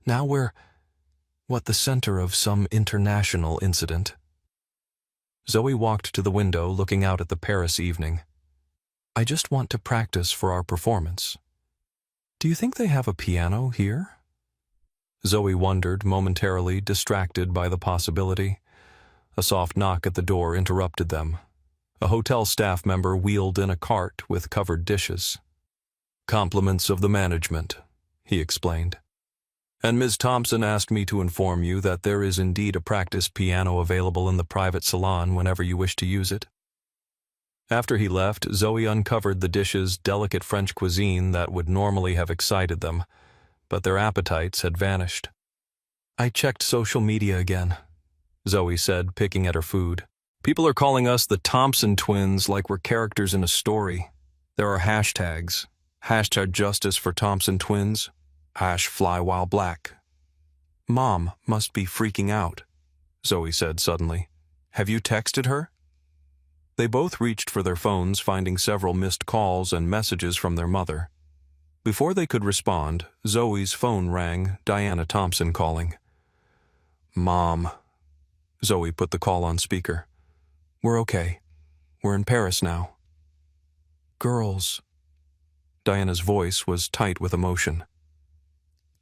Now we're, the center of some international incident. Zoe walked to the window, looking out at the Paris evening. "I just want to practice for our performance. Do you think they have a piano here?" Zoe wondered, momentarily distracted by the possibility. A soft knock at the door interrupted them. A hotel staff member wheeled in a cart with covered dishes. "Compliments of the management," he explained. "And Ms. Thompson asked me to inform you that there is indeed a practice piano available in the private salon whenever you wish to use it." After he left, Zoe uncovered the dishes' delicate French cuisine that would normally have excited them, but their appetites had vanished. "I checked social media again," Zoe said, picking at her food. "People are calling us the Thompson twins like we're characters in a story. There are hashtags. #Justice for Thompson twins. #FlyWhileBlack. Mom must be freaking out," Zoe said suddenly. "Have you texted her?" They both reached for their phones, finding several missed calls and messages from their mother. Before they could respond, Zoe's phone rang, Diana Thompson calling. "Mom." Zoe put the call on speaker. "We're okay. We're in Paris now." "Girls." Diana's voice was tight with emotion.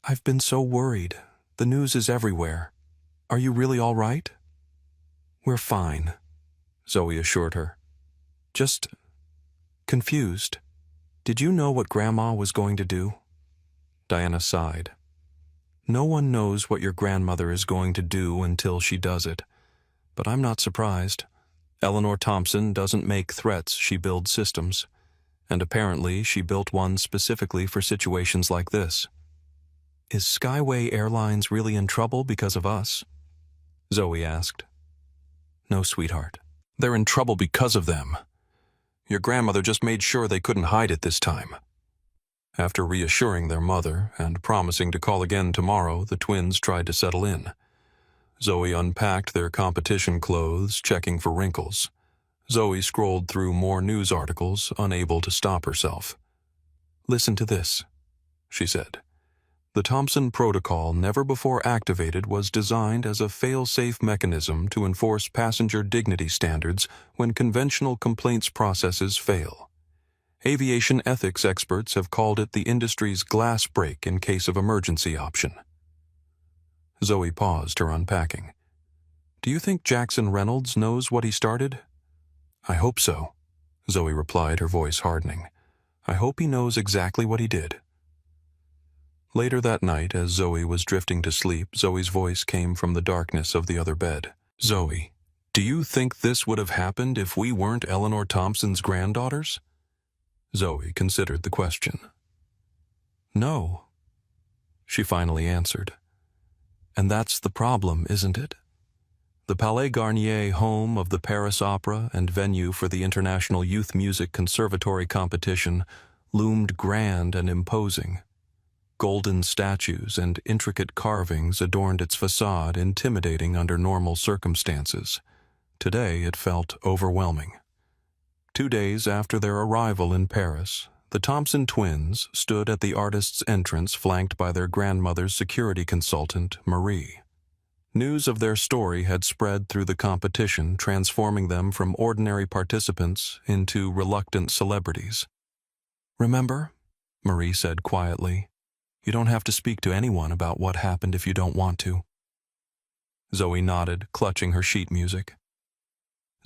"I've been so worried. The news is everywhere. Are you really all right?" "We're fine," Zoe assured her. "Just confused. Did you know what Grandma was going to do?" Diana sighed. "No one knows what your grandmother is going to do until she does it. But I'm not surprised. Eleanor Thompson doesn't make threats, she builds systems. And apparently she built one specifically for situations like this. Is Skyway Airlines really in trouble because of us?" Zoe asked. "No, sweetheart. They're in trouble because of them. Your grandmother just made sure they couldn't hide it this time." After reassuring their mother and promising to call again tomorrow, the twins tried to settle in. Zoe unpacked their competition clothes, checking for wrinkles. Zoe scrolled through more news articles, unable to stop herself. "Listen to this," she said. "The Thompson Protocol, never before activated, was designed as a fail-safe mechanism to enforce passenger dignity standards when conventional complaints processes fail. Aviation ethics experts have called it the industry's glass break in case of emergency option." Zoe paused her unpacking. "Do you think Jackson Reynolds knows what he started?" "I hope so," Zoe replied, her voice hardening. "I hope he knows exactly what he did." Later that night, as Zoe was drifting to sleep, Zoe's voice came from the darkness of the other bed. "Zoe, do you think this would have happened if we weren't Eleanor Thompson's granddaughters?" Zoe considered the question. "No," she finally answered. "And that's the problem, isn't it? The Palais Garnier, home of the Paris Opera and venue for the International Youth Music Conservatory competition, loomed grand and imposing. Golden statues and intricate carvings adorned its facade, intimidating under normal circumstances. Today it felt overwhelming. 2 days after their arrival in Paris, the Thompson twins stood at the artist's entrance flanked by their grandmother's security consultant, Marie. News of their story had spread through the competition, transforming them from ordinary participants into reluctant celebrities. "Remember," Marie said quietly, "you don't have to speak to anyone about what happened if you don't want to." Zoe nodded, clutching her sheet music.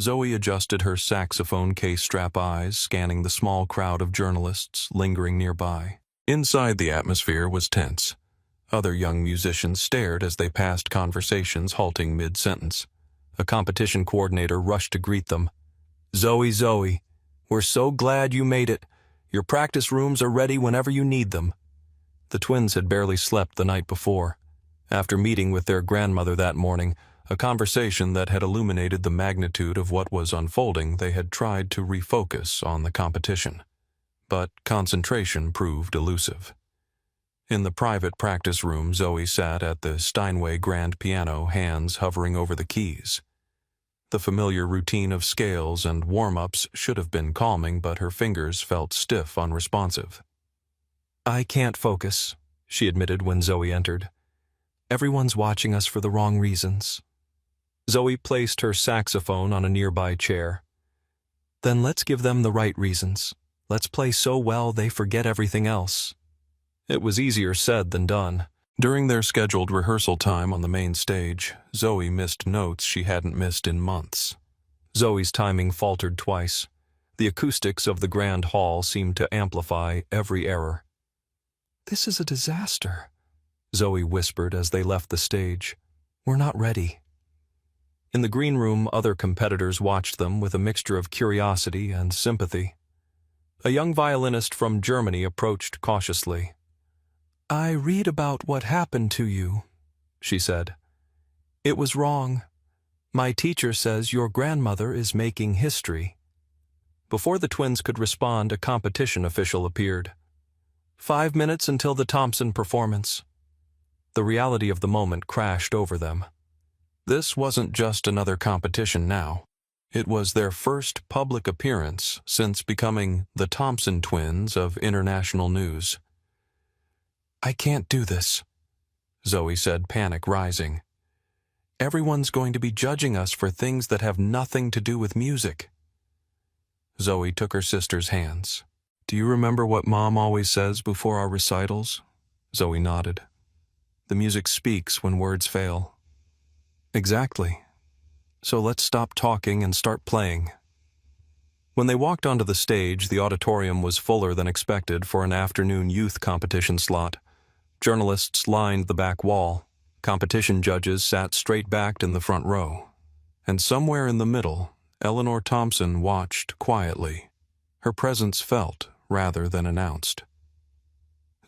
Zoe adjusted her saxophone case-strap eyes, scanning the small crowd of journalists lingering nearby. Inside, the atmosphere was tense. Other young musicians stared as they passed conversations, halting mid-sentence. A competition coordinator rushed to greet them. Zoe, we're so glad you made it. Your practice rooms are ready whenever you need them." The twins had barely slept the night before. After meeting with their grandmother that morning, a conversation that had illuminated the magnitude of what was unfolding, they had tried to refocus on the competition. But concentration proved elusive. In the private practice room, Zoe sat at the Steinway grand piano, hands hovering over the keys. The familiar routine of scales and warm-ups should have been calming, but her fingers felt stiff, unresponsive. "I can't focus," she admitted when Zoe entered. "Everyone's watching us for the wrong reasons." Zoe placed her saxophone on a nearby chair. "Then let's give them the right reasons. Let's play so well they forget everything else." It was easier said than done. During their scheduled rehearsal time on the main stage, Zoe missed notes she hadn't missed in months. Zoe's timing faltered twice. The acoustics of the grand hall seemed to amplify every error. "This is a disaster," Zoe whispered as they left the stage. "We're not ready." In the green room, other competitors watched them with a mixture of curiosity and sympathy. A young violinist from Germany approached cautiously. "I read about what happened to you," she said. "It was wrong. My teacher says your grandmother is making history." Before the twins could respond, a competition official appeared. 5 minutes until the Thompson performance." The reality of the moment crashed over them. This wasn't just another competition now. It was their first public appearance since becoming the Thompson twins of international news. "I can't do this," Zoe said, panic rising. "Everyone's going to be judging us for things that have nothing to do with music." Zoe took her sister's hands. "Do you remember what Mom always says before our recitals?" Zoe nodded. "The music speaks when words fail." "Exactly. So let's stop talking and start playing." When they walked onto the stage, the auditorium was fuller than expected for an afternoon youth competition slot. Journalists lined the back wall. Competition judges sat straight-backed in the front row. And somewhere in the middle, Eleanor Thompson watched quietly. Her presence felt rather than announced.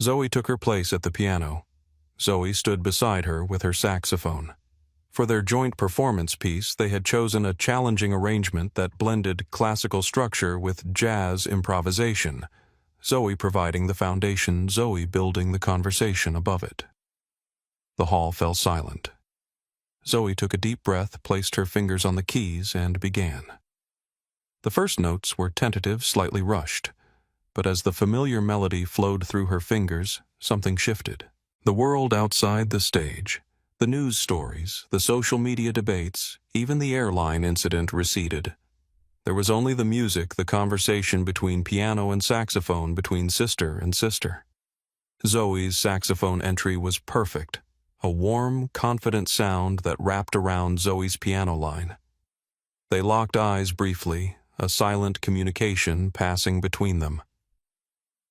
Zoe took her place at the piano. Zoe stood beside her with her saxophone. For their joint performance piece, they had chosen a challenging arrangement that blended classical structure with jazz improvisation, Zoe providing the foundation, Zoe building the conversation above it. The hall fell silent. Zoe took a deep breath, placed her fingers on the keys, and began. The first notes were tentative, slightly rushed, but as the familiar melody flowed through her fingers, something shifted. The world outside the stage, the news stories, the social media debates, even the airline incident receded. There was only the music, the conversation between piano and saxophone, between sister and sister. Zoe's saxophone entry was perfect, a warm, confident sound that wrapped around Zoe's piano line. They locked eyes briefly, a silent communication passing between them.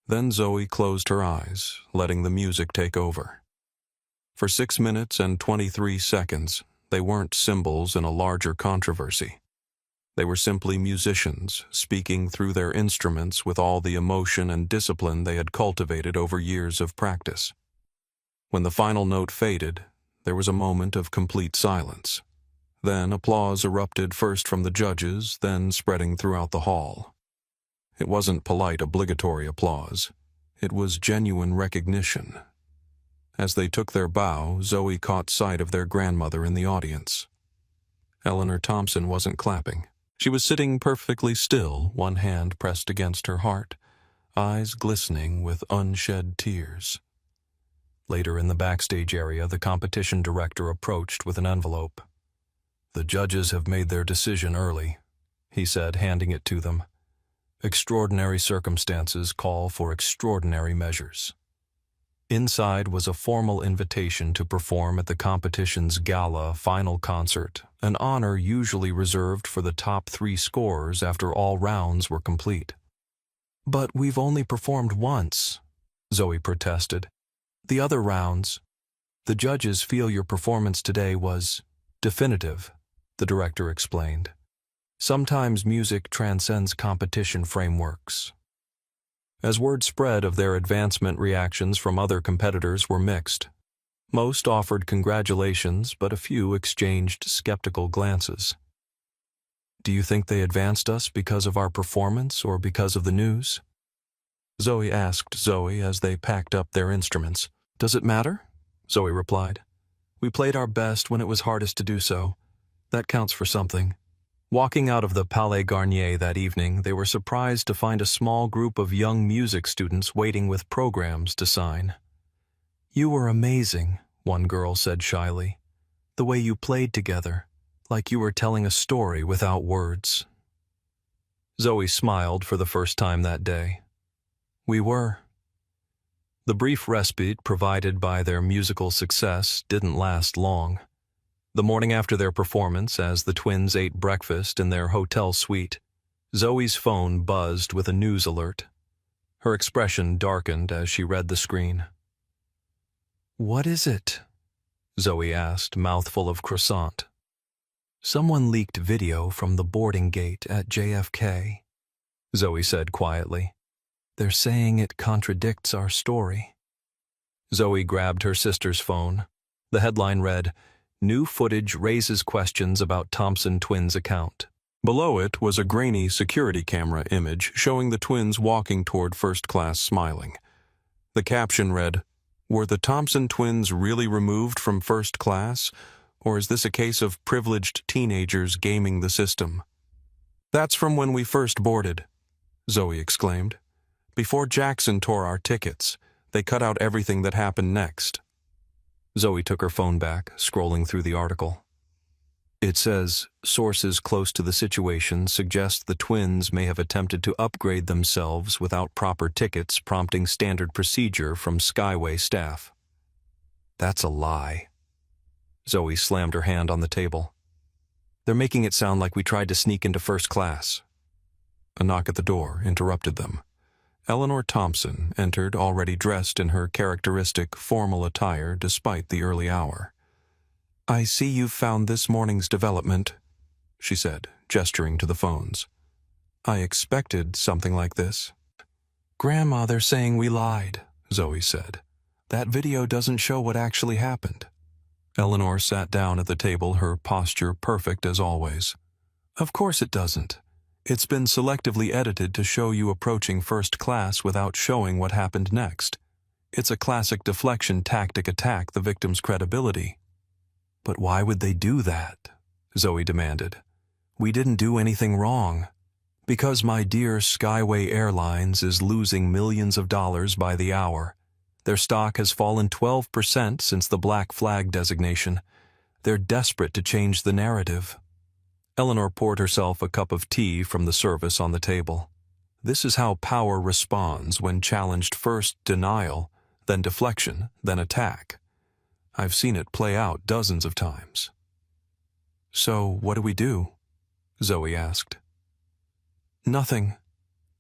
Then Zoe closed her eyes, letting the music take over. For 6 minutes and 23 seconds, they weren't symbols in a larger controversy. They were simply musicians, speaking through their instruments with all the emotion and discipline they had cultivated over years of practice. When the final note faded, there was a moment of complete silence. Then applause erupted, first from the judges, then spreading throughout the hall. It wasn't polite, obligatory applause. It was genuine recognition, As they took their bow, Zoe caught sight of their grandmother in the audience. Eleanor Thompson wasn't clapping. She was sitting perfectly still, one hand pressed against her heart, eyes glistening with unshed tears. Later in the backstage area, the competition director approached with an envelope. "The judges have made their decision early," he said, handing it to them. "Extraordinary circumstances call for extraordinary measures." Inside was a formal invitation to perform at the competition's gala final concert, an honor usually reserved for the top 3 scorers after all rounds were complete. "But we've only performed once," Zoe protested. "The other rounds, the judges feel your performance today was definitive," the director explained. "Sometimes music transcends competition frameworks." As word spread of their advancement, reactions from other competitors were mixed. Most offered congratulations, but a few exchanged skeptical glances. "Do you think they advanced us because of our performance or because of the news?" Zoe asked Zoe as they packed up their instruments. "Does it matter?" Zoe replied. "We played our best when it was hardest to do so. That counts for something." Walking out of the Palais Garnier that evening, they were surprised to find a small group of young music students waiting with programs to sign. "You were amazing," one girl said shyly. "The way you played together, like you were telling a story without words." Zoe smiled for the first time that day. "We were." The brief respite provided by their musical success didn't last long. The morning after their performance, as the twins ate breakfast in their hotel suite, Zoe's phone buzzed with a news alert. Her expression darkened as she read the screen. "What is it?" Zoe asked, mouthful of croissant. "Someone leaked video from the boarding gate at JFK," Zoe said quietly. "They're saying it contradicts our story." Zoe grabbed her sister's phone. The headline read, "New footage raises questions about Thompson twins' account." Below it was a grainy security camera image showing the twins walking toward first class smiling. The caption read, "Were the Thompson twins really removed from first class, or is this a case of privileged teenagers gaming the system?" "That's from when we first boarded," Zoe exclaimed. "Before Jackson tore our tickets, they cut out everything that happened next." Zoe took her phone back, scrolling through the article. It says, "Sources close to the situation suggest the twins may have attempted to upgrade themselves without proper tickets, prompting standard procedure from Skyway staff." "That's a lie." Zoe slammed her hand on the table. "They're making it sound like we tried to sneak into first class." A knock at the door interrupted them. Eleanor Thompson entered, already dressed in her characteristic formal attire despite the early hour. "I see you've found this morning's development," she said, gesturing to the phones. "I expected something like this." "Grandma, they're saying we lied," Zoe said. "That video doesn't show what actually happened." Eleanor sat down at the table, her posture perfect as always. "Of course it doesn't. It's been selectively edited to show you approaching first class without showing what happened next. It's a classic deflection tactic attack the victim's credibility." "But why would they do that?" Zoe demanded. "We didn't do anything wrong. Because my dear Skyway Airlines is losing millions of dollars by the hour. Their stock has fallen 12% since the Black Flag designation. They're desperate to change the narrative." Eleanor poured herself a cup of tea from the service on the table. This is how power responds when challenged: first denial, then deflection, then attack. I've seen it play out dozens of times. "So what do we do?" Zoe asked. "Nothing,"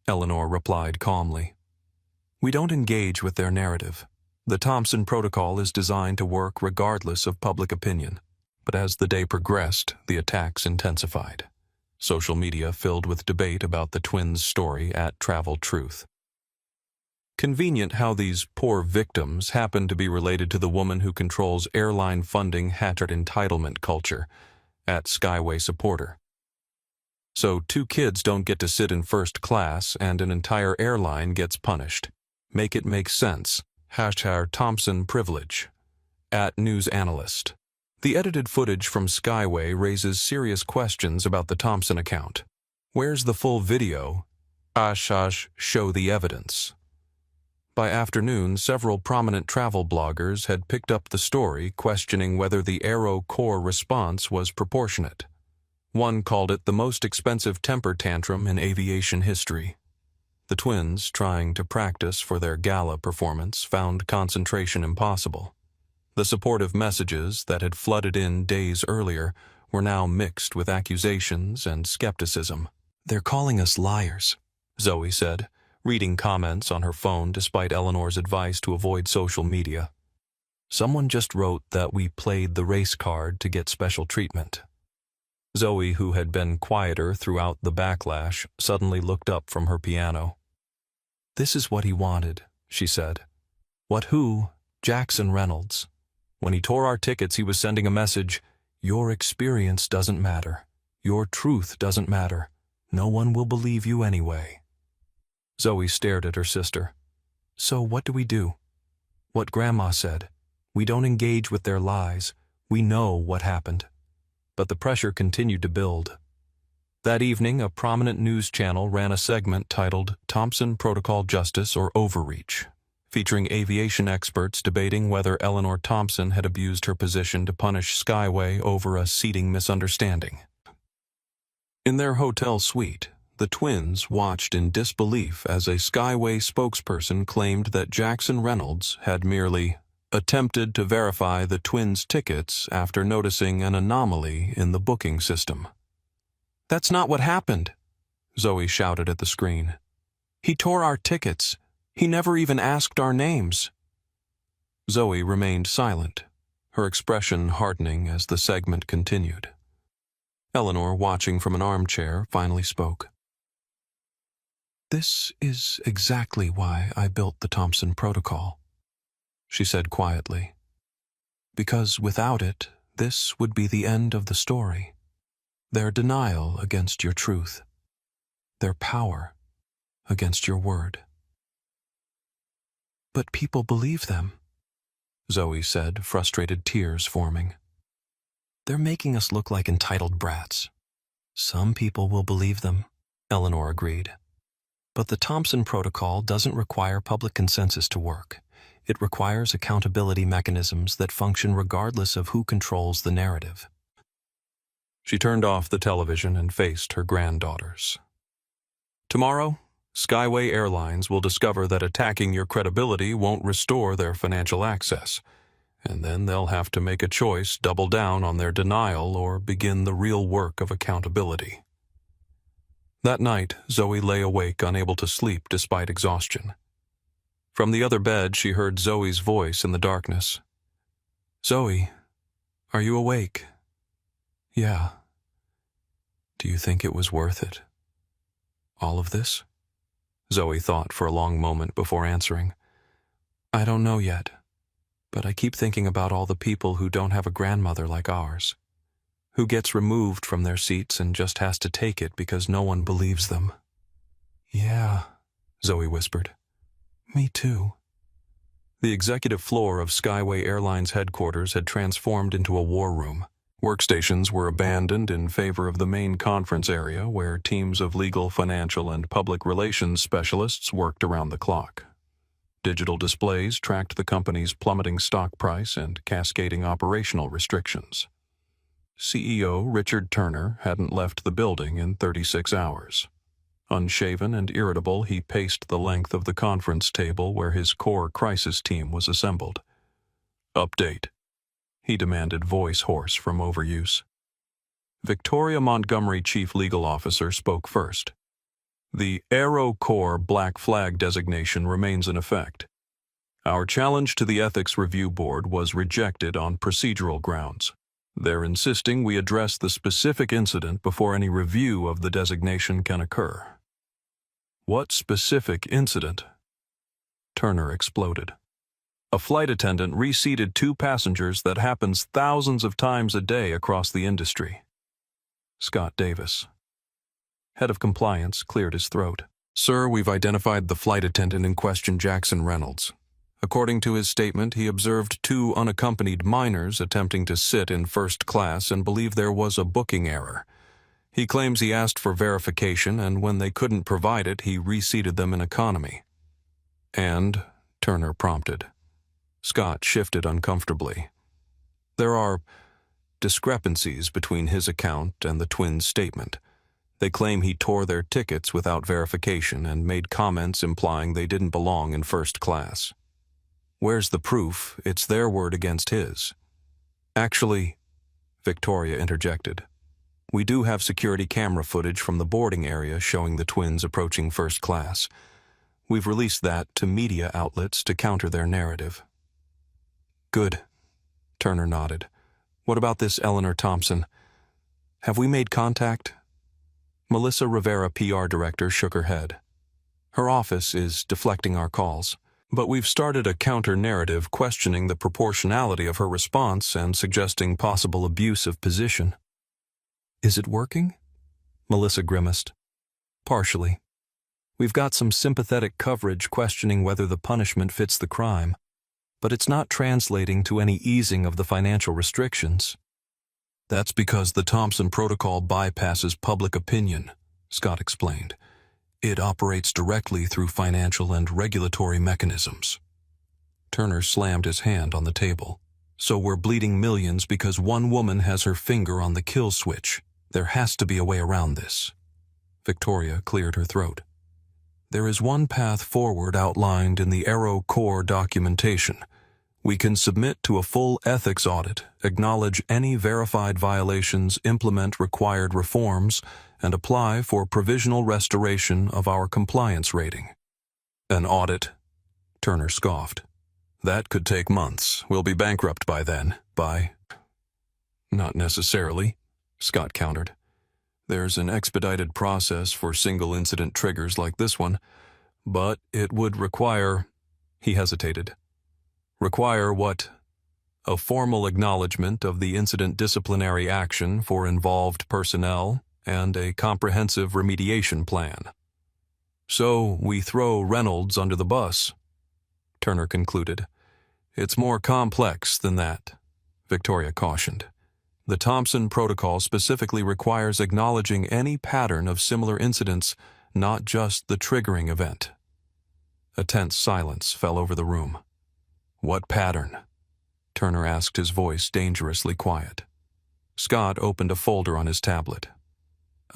Eleanor replied calmly. "We don't engage with their narrative. The Thompson Protocol is designed to work regardless of public opinion." But as the day progressed, the attacks intensified. Social media filled with debate about the twins' story at Travel Truth. Convenient how these poor victims happen to be related to the woman who controls airline funding hatchet entitlement culture, at Skyway Supporter. So 2 kids don't get to sit in first class and an entire airline gets punished. Make it make sense, Hashtag Thompson privilege. @news analyst. The edited footage from Skyway raises serious questions about the Thompson account. Where's the full video? Show the evidence. By afternoon, several prominent travel bloggers had picked up the story, questioning whether the Aero Corps response was proportionate. One called it the most expensive temper tantrum in aviation history. The twins, trying to practice for their gala performance, found concentration impossible. The supportive messages that had flooded in days earlier were now mixed with accusations and skepticism. "They're calling us liars," Zoe said, reading comments on her phone despite Eleanor's advice to avoid social media. "Someone just wrote that we played the race card to get special treatment." Zoe, who had been quieter throughout the backlash, suddenly looked up from her piano. "This is what he wanted," she said. "What who? Jackson Reynolds. When he tore our tickets, he was sending a message, 'Your experience doesn't matter. Your truth doesn't matter. No one will believe you anyway.'" Zoe stared at her sister. "So what do we do?" "What Grandma said. We don't engage with their lies. We know what happened." But the pressure continued to build. That evening, a prominent news channel ran a segment titled Thompson Protocol Justice or Overreach, featuring aviation experts debating whether Eleanor Thompson had abused her position to punish Skyway over a seating misunderstanding. In their hotel suite, the twins watched in disbelief as a Skyway spokesperson claimed that Jackson Reynolds had merely attempted to verify the twins' tickets after noticing an anomaly in the booking system. "That's not what happened," Zoe shouted at the screen. "He tore our tickets. He never even asked our names." Zoe remained silent, her expression hardening as the segment continued. Eleanor, watching from an armchair, finally spoke. "This is exactly why I built the Thompson Protocol," she said quietly. "Because without it, this would be the end of the story. Their denial against your truth. Their power against your word." "But people believe them," Zoe said, frustrated tears forming. "They're making us look like entitled brats." "Some people will believe them," Eleanor agreed. "But the Thompson Protocol doesn't require public consensus to work. It requires accountability mechanisms that function regardless of who controls the narrative." She turned off the television and faced her granddaughters. "Tomorrow, Skyway Airlines will discover that attacking your credibility won't restore their financial access, and then they'll have to make a choice, double down on their denial or begin the real work of accountability." That night, Zoe lay awake, unable to sleep despite exhaustion. From the other bed, she heard Zoe's voice in the darkness. "Zoe, are you awake?" "Yeah." "Do you think it was worth it? All of this?" Zoe thought for a long moment before answering. "I don't know yet, but I keep thinking about all the people who don't have a grandmother like ours, who gets removed from their seats and just has to take it because no one believes them." "Yeah," Zoe whispered. "Me too." The executive floor of Skyway Airlines headquarters had transformed into a war room. Workstations were abandoned in favor of the main conference area where teams of legal, financial, and public relations specialists worked around the clock. Digital displays tracked the company's plummeting stock price and cascading operational restrictions. CEO Richard Turner hadn't left the building in 36 hours. Unshaven and irritable, he paced the length of the conference table where his core crisis team was assembled. "Update," he demanded, voice hoarse from overuse. Victoria Montgomery, Chief Legal Officer, spoke first. "The Aero Corps Black Flag designation remains in effect. Our challenge to the Ethics Review Board was rejected on procedural grounds. They're insisting we address the specific incident before any review of the designation can occur." "What specific incident?" Turner exploded. "A flight attendant reseated 2 passengers that happens thousands of times a day across the industry." Scott Davis, head of compliance, cleared his throat. "Sir, we've identified the flight attendant in question, Jackson Reynolds. According to his statement, he observed 2 unaccompanied minors attempting to sit in first class and believed there was a booking error. He claims he asked for verification, and when they couldn't provide it, he reseated them in economy. And, Turner prompted. Scott shifted uncomfortably. There are discrepancies between his account and the twins' statement. They claim he tore their tickets without verification and made comments implying they didn't belong in first class. Where's the proof? It's their word against his. Actually, Victoria interjected, we do have security camera footage from the boarding area showing the twins approaching first class. We've released that to media outlets to counter their narrative. Good, Turner nodded. What about this Eleanor Thompson? Have we made contact? Melissa Rivera, PR director, shook her head. Her office is deflecting our calls, but we've started a counter-narrative questioning the proportionality of her response and suggesting possible abuse of position. Is it working? Melissa grimaced. Partially. We've got some sympathetic coverage questioning whether the punishment fits the crime, but it's not translating to any easing of the financial restrictions. That's because the Thompson Protocol bypasses public opinion, Scott explained. It operates directly through financial and regulatory mechanisms. Turner slammed his hand on the table. So we're bleeding millions because one woman has her finger on the kill switch. There has to be a way around this. Victoria cleared her throat. There is one path forward outlined in the AeroCorps documentation. We can submit to a full ethics audit, acknowledge any verified violations, implement required reforms, and apply for provisional restoration of our compliance rating. An audit? Turner scoffed. That could take months. We'll be bankrupt by then. Not necessarily, Scott countered. There's an expedited process for single-incident triggers like this one, but it would require... He hesitated. Require what? A formal acknowledgement of the incident disciplinary action for involved personnel and a comprehensive remediation plan. So we throw Reynolds under the bus, Turner concluded. It's more complex than that, Victoria cautioned. The Thompson Protocol specifically requires acknowledging any pattern of similar incidents, not just the triggering event. A tense silence fell over the room. What pattern? Turner asked, his voice dangerously quiet. Scott opened a folder on his tablet.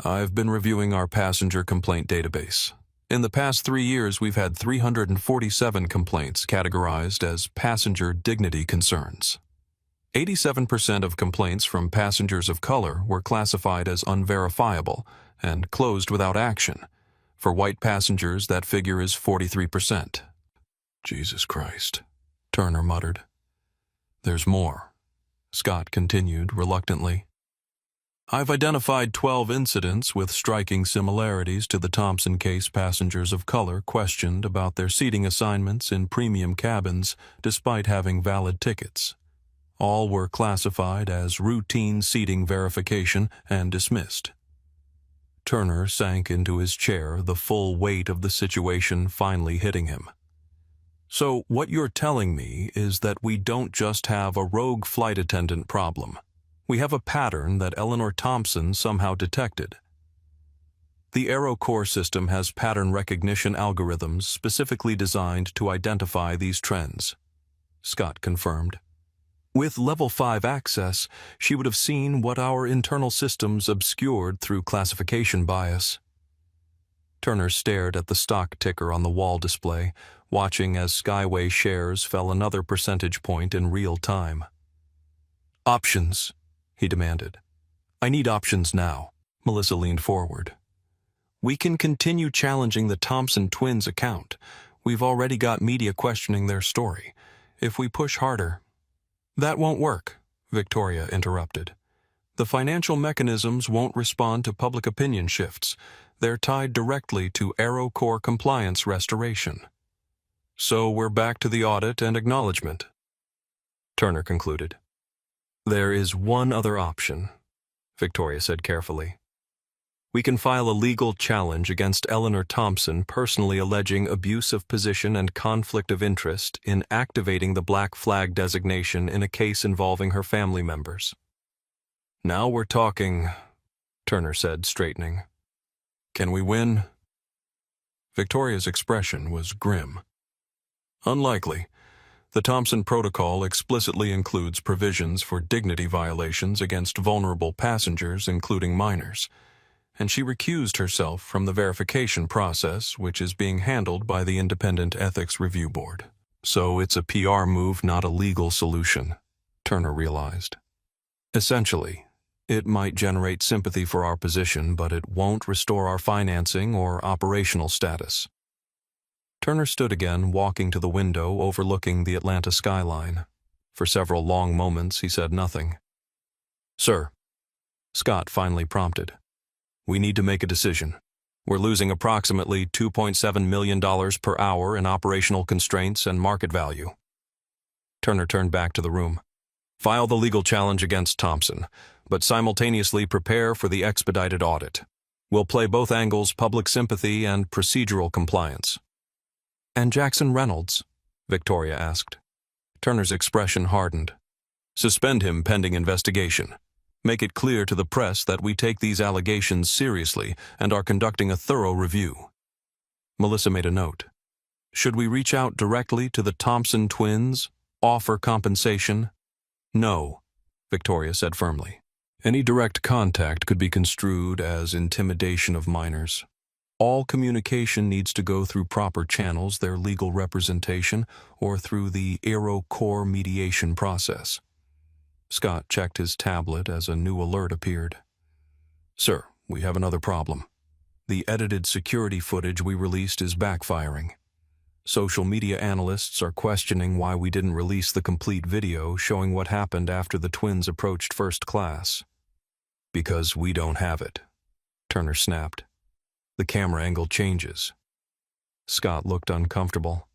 I've been reviewing our passenger complaint database. In the past 3 years, we've had 347 complaints categorized as passenger dignity concerns. 87% of complaints from passengers of color were classified as unverifiable and closed without action. For white passengers, that figure is 43%. Jesus Christ, Turner muttered. There's more, Scott continued reluctantly. I've identified 12 incidents with striking similarities to the Thompson case passengers of color questioned about their seating assignments in premium cabins despite having valid tickets. All were classified as routine seating verification and dismissed. Turner sank into his chair, the full weight of the situation finally hitting him. So what you're telling me is that we don't just have a rogue flight attendant problem. We have a pattern that Eleanor Thompson somehow detected. The AeroCorps system has pattern recognition algorithms specifically designed to identify these trends, Scott confirmed. With Level 5 access, she would have seen what our internal systems obscured through classification bias. Turner stared at the stock ticker on the wall display, watching as Skyway shares fell another percentage point in real time. Options, he demanded. I need options now. Melissa leaned forward. We can continue challenging the Thompson twins' account. We've already got media questioning their story. If we push harder... That won't work, Victoria interrupted. The financial mechanisms won't respond to public opinion shifts. They're tied directly to AeroCorps compliance restoration. So we're back to the audit and acknowledgement, Turner concluded. There is one other option, Victoria said carefully. We can file a legal challenge against Eleanor Thompson personally alleging abuse of position and conflict of interest in activating the Black Flag designation in a case involving her family members. Now we're talking, Turner said, straightening. Can we win? Victoria's expression was grim. Unlikely. The Thompson Protocol explicitly includes provisions for dignity violations against vulnerable passengers, including minors, and she recused herself from the verification process, which is being handled by the Independent Ethics Review Board. So it's a PR move, not a legal solution, Turner realized. Essentially, it might generate sympathy for our position, but it won't restore our financing or operational status. Turner stood again, walking to the window overlooking the Atlanta skyline. For several long moments, he said nothing. Sir, Scott finally prompted. We need to make a decision. We're losing approximately $2.7 million per hour in operational constraints and market value. Turner turned back to the room. File the legal challenge against Thompson, but simultaneously prepare for the expedited audit. We'll play both angles, public sympathy and procedural compliance. And Jackson Reynolds? Victoria asked. Turner's expression hardened. Suspend him pending investigation. Make it clear to the press that we take these allegations seriously and are conducting a thorough review. Melissa made a note. Should we reach out directly to the Thompson twins? Offer compensation? No, Victoria said firmly. Any direct contact could be construed as intimidation of minors. All communication needs to go through proper channels, their legal representation, or through the AeroCorps mediation process. Scott checked his tablet as a new alert appeared. Sir, we have another problem. The edited security footage we released is backfiring. Social media analysts are questioning why we didn't release the complete video showing what happened after the twins approached first class. Because we don't have it, Turner snapped. The camera angle changes. Scott looked uncomfortable.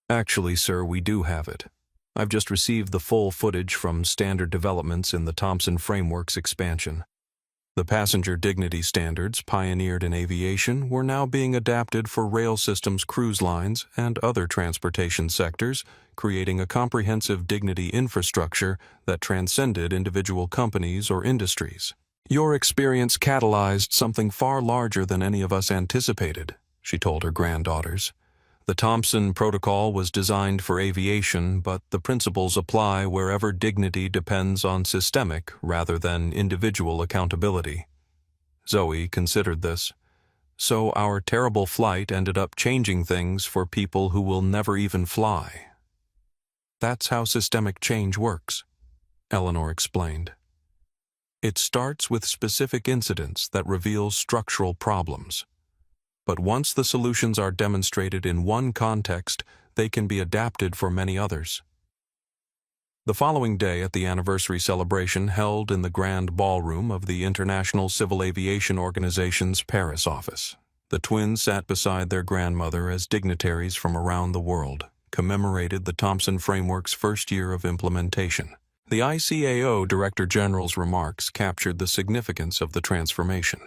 Actually, sir, we do have it. I've just received the full footage from standard developments in the Thompson Frameworks expansion. The passenger dignity standards pioneered in aviation were now being adapted for rail systems, cruise lines, and other transportation sectors, creating a comprehensive dignity infrastructure that transcended individual companies or industries. Your experience catalyzed something far larger than any of us anticipated, she told her granddaughters. The Thompson Protocol was designed for aviation, but the principles apply wherever dignity depends on systemic rather than individual accountability. Zoe considered this. So our terrible flight ended up changing things for people who will never even fly. That's how systemic change works, Eleanor explained. It starts with specific incidents that reveal structural problems. But once the solutions are demonstrated in one context, they can be adapted for many others. The following day at the anniversary celebration held in the grand ballroom of the International Civil Aviation Organization's Paris office, the twins sat beside their grandmother as dignitaries from around the world commemorated the Thompson Framework's first year of implementation. The ICAO Director General's remarks captured the significance of the transformation.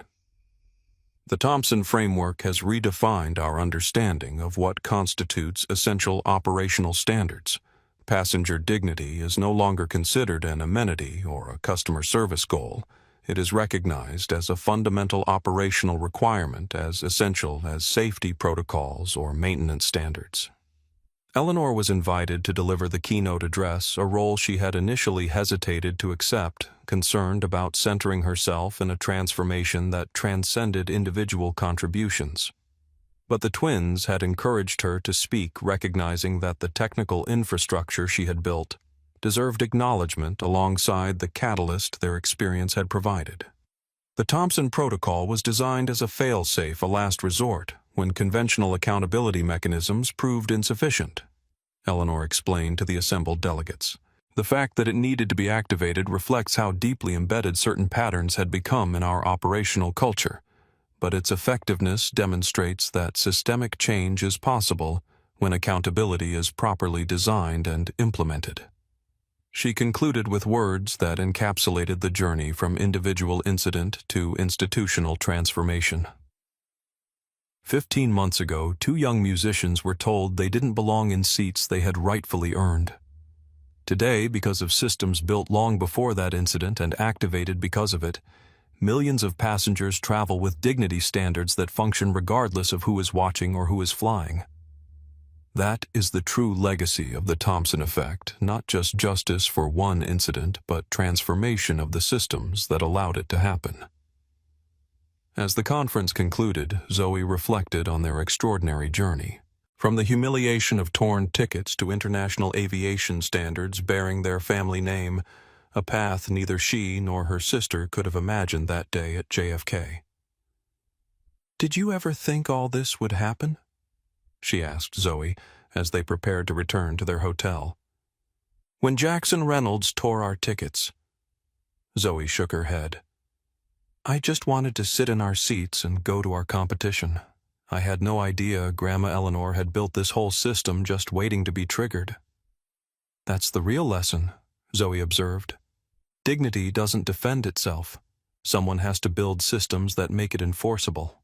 The Thompson Framework has redefined our understanding of what constitutes essential operational standards. Passenger dignity is no longer considered an amenity or a customer service goal. It is recognized as a fundamental operational requirement as essential as safety protocols or maintenance standards. Eleanor was invited to deliver the keynote address, a role she had initially hesitated to accept, concerned about centering herself in a transformation that transcended individual contributions. But the twins had encouraged her to speak, recognizing that the technical infrastructure she had built deserved acknowledgement alongside the catalyst their experience had provided. The Thompson Protocol was designed as a fail-safe, a last resort, when conventional accountability mechanisms proved insufficient, Eleanor explained to the assembled delegates. The fact that it needed to be activated reflects how deeply embedded certain patterns had become in our operational culture, but its effectiveness demonstrates that systemic change is possible when accountability is properly designed and implemented. She concluded with words that encapsulated the journey from individual incident to institutional transformation. 15 months ago, 2 young musicians were told they didn't belong in seats they had rightfully earned. Today, because of systems built long before that incident and activated because of it, millions of passengers travel with dignity standards that function regardless of who is watching or who is flying. That is the true legacy of the Thompson effect, not just justice for one incident, but transformation of the systems that allowed it to happen. As the conference concluded, Zoe reflected on their extraordinary journey. From the humiliation of torn tickets to international aviation standards bearing their family name, a path neither she nor her sister could have imagined that day at JFK. "Did you ever think all this would happen?" she asked Zoe as they prepared to return to their hotel. "When Jackson Reynolds tore our tickets." Zoe shook her head. "I just wanted to sit in our seats and go to our competition. I had no idea Grandma Eleanor had built this whole system just waiting to be triggered." "That's the real lesson," Zoe observed. "Dignity doesn't defend itself. Someone has to build systems that make it enforceable."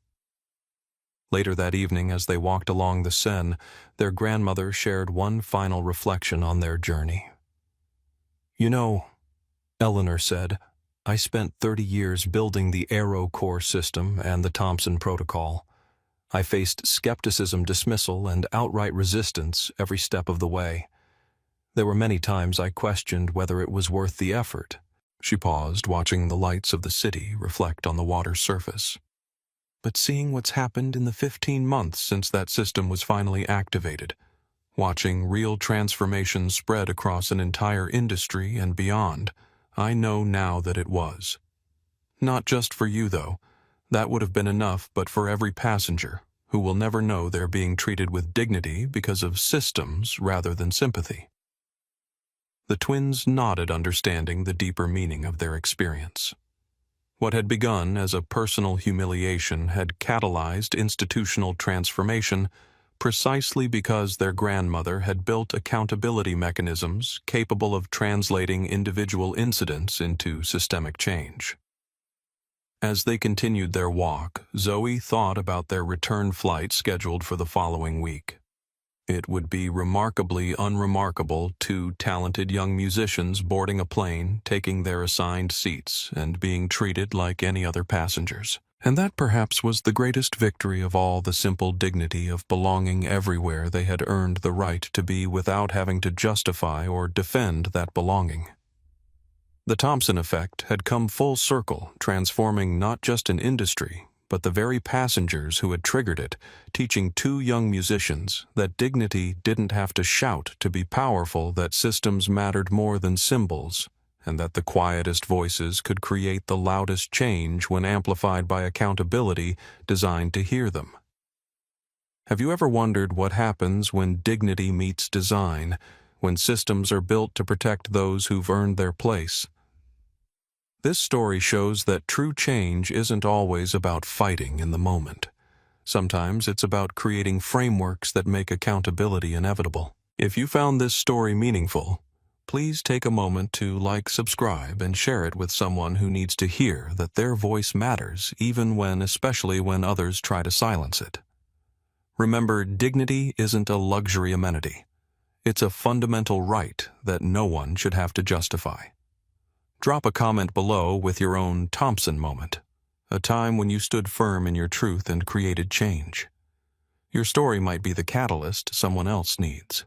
Later that evening, as they walked along the Seine, their grandmother shared one final reflection on their journey. "You know," Eleanor said, "I spent 30 years building the Aero Core system and the Thompson Protocol. I faced skepticism, dismissal, and outright resistance every step of the way. There were many times I questioned whether it was worth the effort." She paused, watching the lights of the city reflect on the water's surface. "But seeing what's happened in the 15 months since that system was finally activated, watching real transformation spread across an entire industry and beyond, I know now that it was. Not just for you, though. That would have been enough, but for every passenger, who will never know they're being treated with dignity because of systems rather than sympathy." The twins nodded, understanding the deeper meaning of their experience. What had begun as a personal humiliation had catalyzed institutional transformation precisely because their grandmother had built accountability mechanisms capable of translating individual incidents into systemic change. As they continued their walk, Zoe thought about their return flight scheduled for the following week. It would be remarkably unremarkable, 2 talented young musicians boarding a plane, taking their assigned seats, and being treated like any other passengers. And that perhaps was the greatest victory of all, the simple dignity of belonging everywhere they had earned the right to be without having to justify or defend that belonging. The Thompson effect had come full circle, transforming not just an industry, but the very passengers who had triggered it, teaching 2 young musicians that dignity didn't have to shout to be powerful, that systems mattered more than symbols, and that the quietest voices could create the loudest change when amplified by accountability designed to hear them. Have you ever wondered what happens when dignity meets design, when systems are built to protect those who've earned their place? This story shows that true change isn't always about fighting in the moment. Sometimes it's about creating frameworks that make accountability inevitable. If you found this story meaningful, please take a moment to like, subscribe, and share it with someone who needs to hear that their voice matters, especially when others try to silence it. Remember, dignity isn't a luxury amenity. It's a fundamental right that no one should have to justify. Drop a comment below with your own Thompson moment, a time when you stood firm in your truth and created change. Your story might be the catalyst someone else needs.